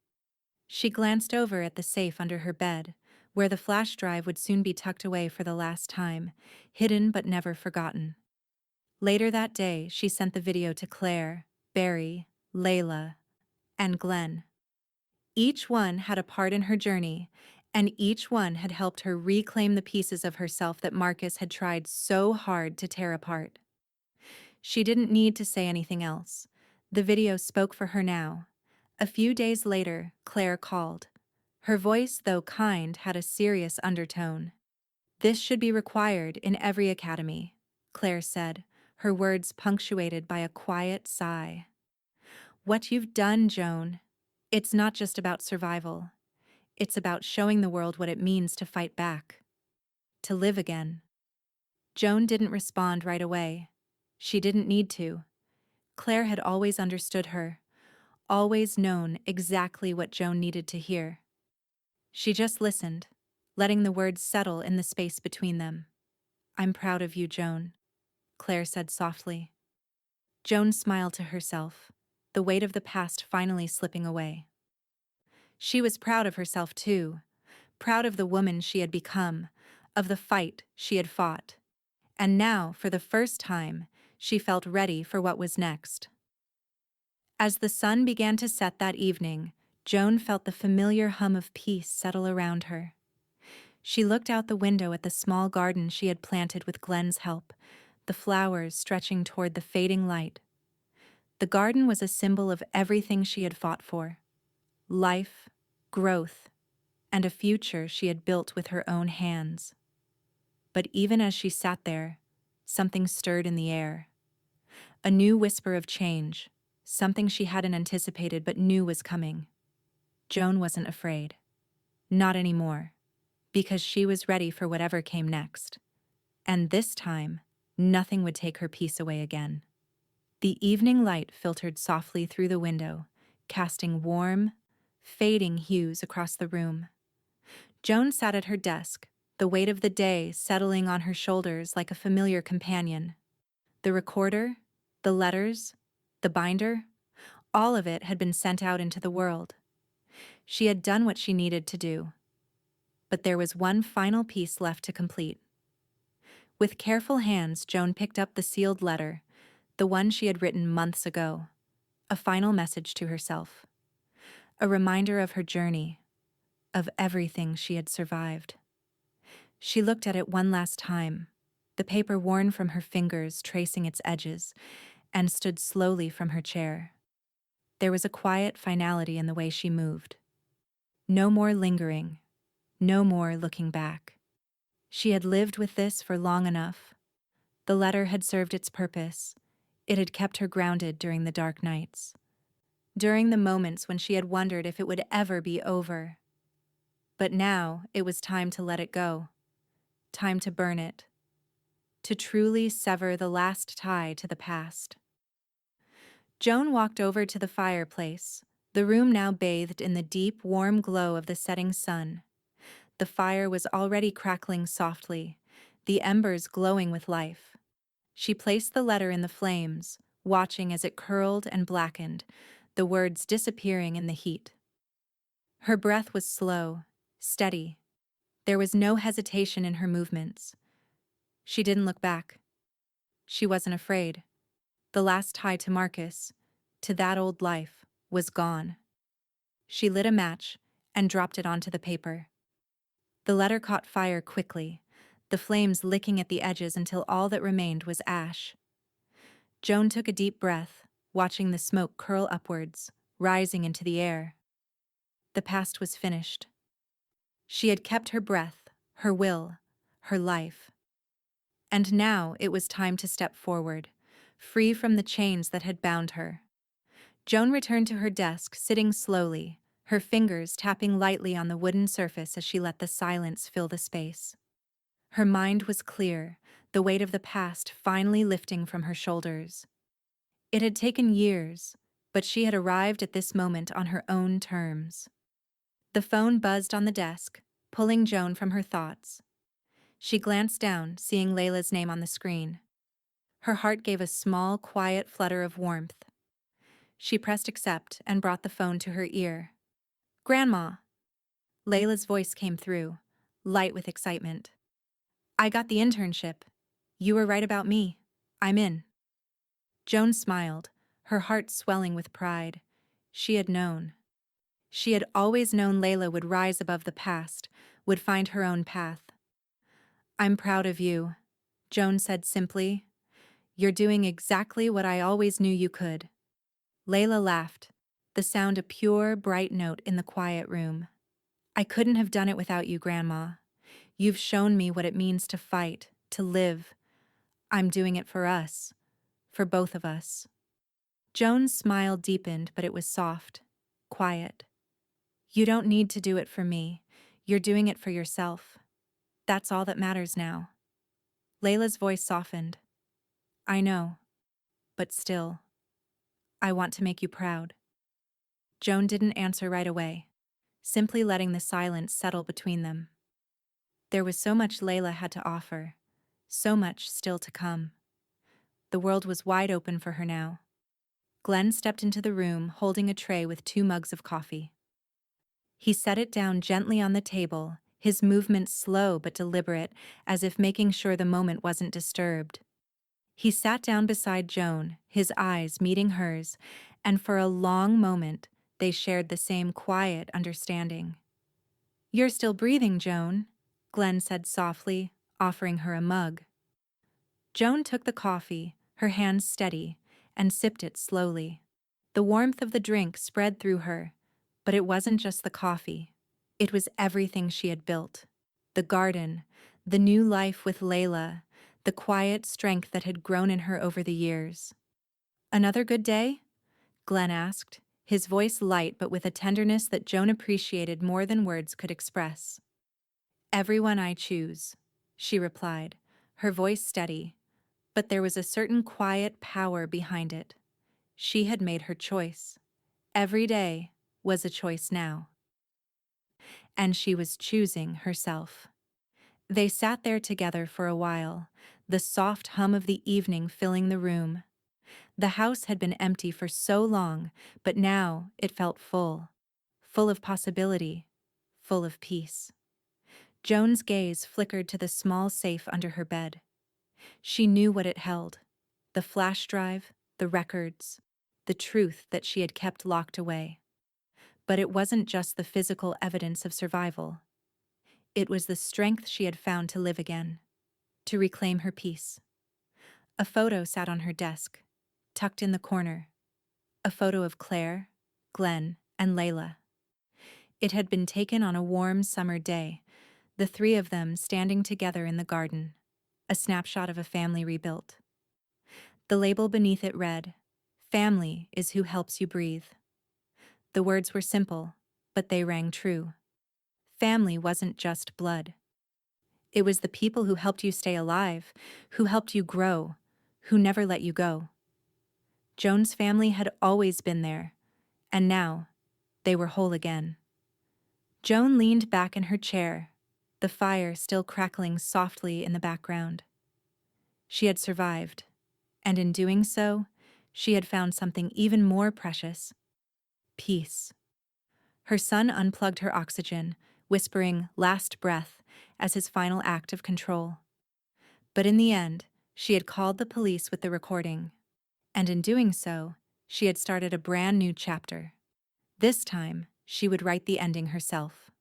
Speaker 1: She glanced over at the safe under her bed, where the flash drive would soon be tucked away for the last time, hidden but never forgotten. Later that day, she sent the video to Claire, Barry, Layla, and Glenn. Each one had a part in her journey, and each one had helped her reclaim the pieces of herself that Marcus had tried so hard to tear apart. She didn't need to say anything else. The video spoke for her now. A few days later, Claire called. Her voice, though kind, had a serious undertone. "This should be required in every academy," Claire said, her words punctuated by a quiet sigh. "What you've done, Joan, it's not just about survival. It's about showing the world what it means to fight back. To live again." Joan didn't respond right away. She didn't need to. Claire had always understood her, always known exactly what Joan needed to hear. She just listened, letting the words settle in the space between them. "I'm proud of you, Joan," Claire said softly. Joan smiled to herself, the weight of the past finally slipping away. She was proud of herself too, proud of the woman she had become, of the fight she had fought. And now, for the first time, she felt ready for what was next. As the sun began to set that evening, Joan felt the familiar hum of peace settle around her. She looked out the window at the small garden she had planted with Glenn's help, the flowers stretching toward the fading light. The garden was a symbol of everything she had fought for: life, growth, and a future she had built with her own hands. But even as she sat there, something stirred in the air. A new whisper of change, something she hadn't anticipated but knew was coming. Joan wasn't afraid. Not anymore. Because she was ready for whatever came next. And this time, nothing would take her peace away again. The evening light filtered softly through the window, casting warm, fading hues across the room. Joan sat at her desk, the weight of the day settling on her shoulders like a familiar companion. The recorder, the letters, the binder, all of it had been sent out into the world. She had done what she needed to do. But there was one final piece left to complete. With careful hands, Joan picked up the sealed letter, the one she had written months ago. A final message to herself. A reminder of her journey, of everything she had survived. She looked at it one last time, the paper worn from her fingers tracing its edges, and stood slowly from her chair. There was a quiet finality in the way she moved. No more lingering, no more looking back. She had lived with this for long enough. The letter had served its purpose. It had kept her grounded during the dark nights, during the moments when she had wondered if it would ever be over. But now it was time to let it go, time to burn it, to truly sever the last tie to the past. Joan walked over to the fireplace, the room now bathed in the deep, warm glow of the setting sun. The fire was already crackling softly, the embers glowing with life. She placed the letter in the flames, watching as it curled and blackened, the words disappearing in the heat. Her breath was slow, steady. There was no hesitation in her movements. She didn't look back. She wasn't afraid. The last tie to Marcus, to that old life, was gone. She lit a match and dropped it onto the paper. The letter caught fire quickly, the flames licking at the edges until all that remained was ash. Joan took a deep breath, watching the smoke curl upwards, rising into the air. The past was finished. She had kept her breath, her will, her life. And now it was time to step forward, free from the chains that had bound her. Joan returned to her desk, sitting slowly, her fingers tapping lightly on the wooden surface as she let the silence fill the space. Her mind was clear, the weight of the past finally lifting from her shoulders. It had taken years, but she had arrived at this moment on her own terms. The phone buzzed on the desk, pulling Joan from her thoughts. She glanced down, seeing Layla's name on the screen. Her heart gave a small, quiet flutter of warmth. She pressed accept and brought the phone to her ear. "Grandma!" Layla's voice came through, light with excitement. "I got the internship. You were right about me. I'm in." Joan smiled, her heart swelling with pride. She had known. She had always known Layla would rise above the past, would find her own path. "I'm proud of you," Joan said simply. "You're doing exactly what I always knew you could." Layla laughed, the sound a pure, bright note in the quiet room. "I couldn't have done it without you, Grandma. You've shown me what it means to fight, to live. I'm doing it for us, for both of us." Joan's smile deepened, but it was soft, quiet. "You don't need to do it for me. You're doing it for yourself. That's all that matters now." Layla's voice softened. "I know. but still, I want to make you proud. Joan didn't answer right away, simply letting the silence settle between them. There was so much Layla had to offer, so much still to come. The world was wide open for her now. Glenn stepped into the room holding a tray with 2 mugs of coffee. He set it down gently on the table, his movements slow but deliberate, as if making sure the moment wasn't disturbed. He sat down beside Joan, his eyes meeting hers, and for a long moment they shared the same quiet understanding. "You're still breathing, Joan," Glenn said softly, offering her a mug. Joan took the coffee, her hands steady, and sipped it slowly. The warmth of the drink spread through her, but it wasn't just the coffee. It was everything she had built. The garden, the new life with Layla, the quiet strength that had grown in her over the years. "Another good day?" Glenn asked, his voice light but with a tenderness that Joan appreciated more than words could express. "Everyone I choose," she replied, her voice steady, but there was a certain quiet power behind it. She had made her choice. Every day was a choice now. And she was choosing herself. They sat there together for a while, the soft hum of the evening filling the room. The house had been empty for so long, but now it felt full. Full of possibility, full of peace. Joan's gaze flickered to the small safe under her bed. She knew what it held: the flash drive, the records, the truth that she had kept locked away. But it wasn't just the physical evidence of survival. It was the strength she had found to live again, to reclaim her peace. A photo sat on her desk, tucked in the corner. A photo of Claire, Glenn, and Layla. It had been taken on a warm summer day, the 3 of them standing together in the garden, a snapshot of a family rebuilt. The label beneath it read, "Family is who helps you breathe." The words were simple, but they rang true. Family wasn't just blood. It was the people who helped you stay alive, who helped you grow, who never let you go. Joan's family had always been there, and now they were whole again. Joan leaned back in her chair, the fire still crackling softly in the background. She had survived, and in doing so, she had found something even more precious: peace. Her son unplugged her oxygen, whispering "last breath" as his final act of control. But in the end, she had called the police with the recording. And in doing so, she had started a brand new chapter. This time, she would write the ending herself.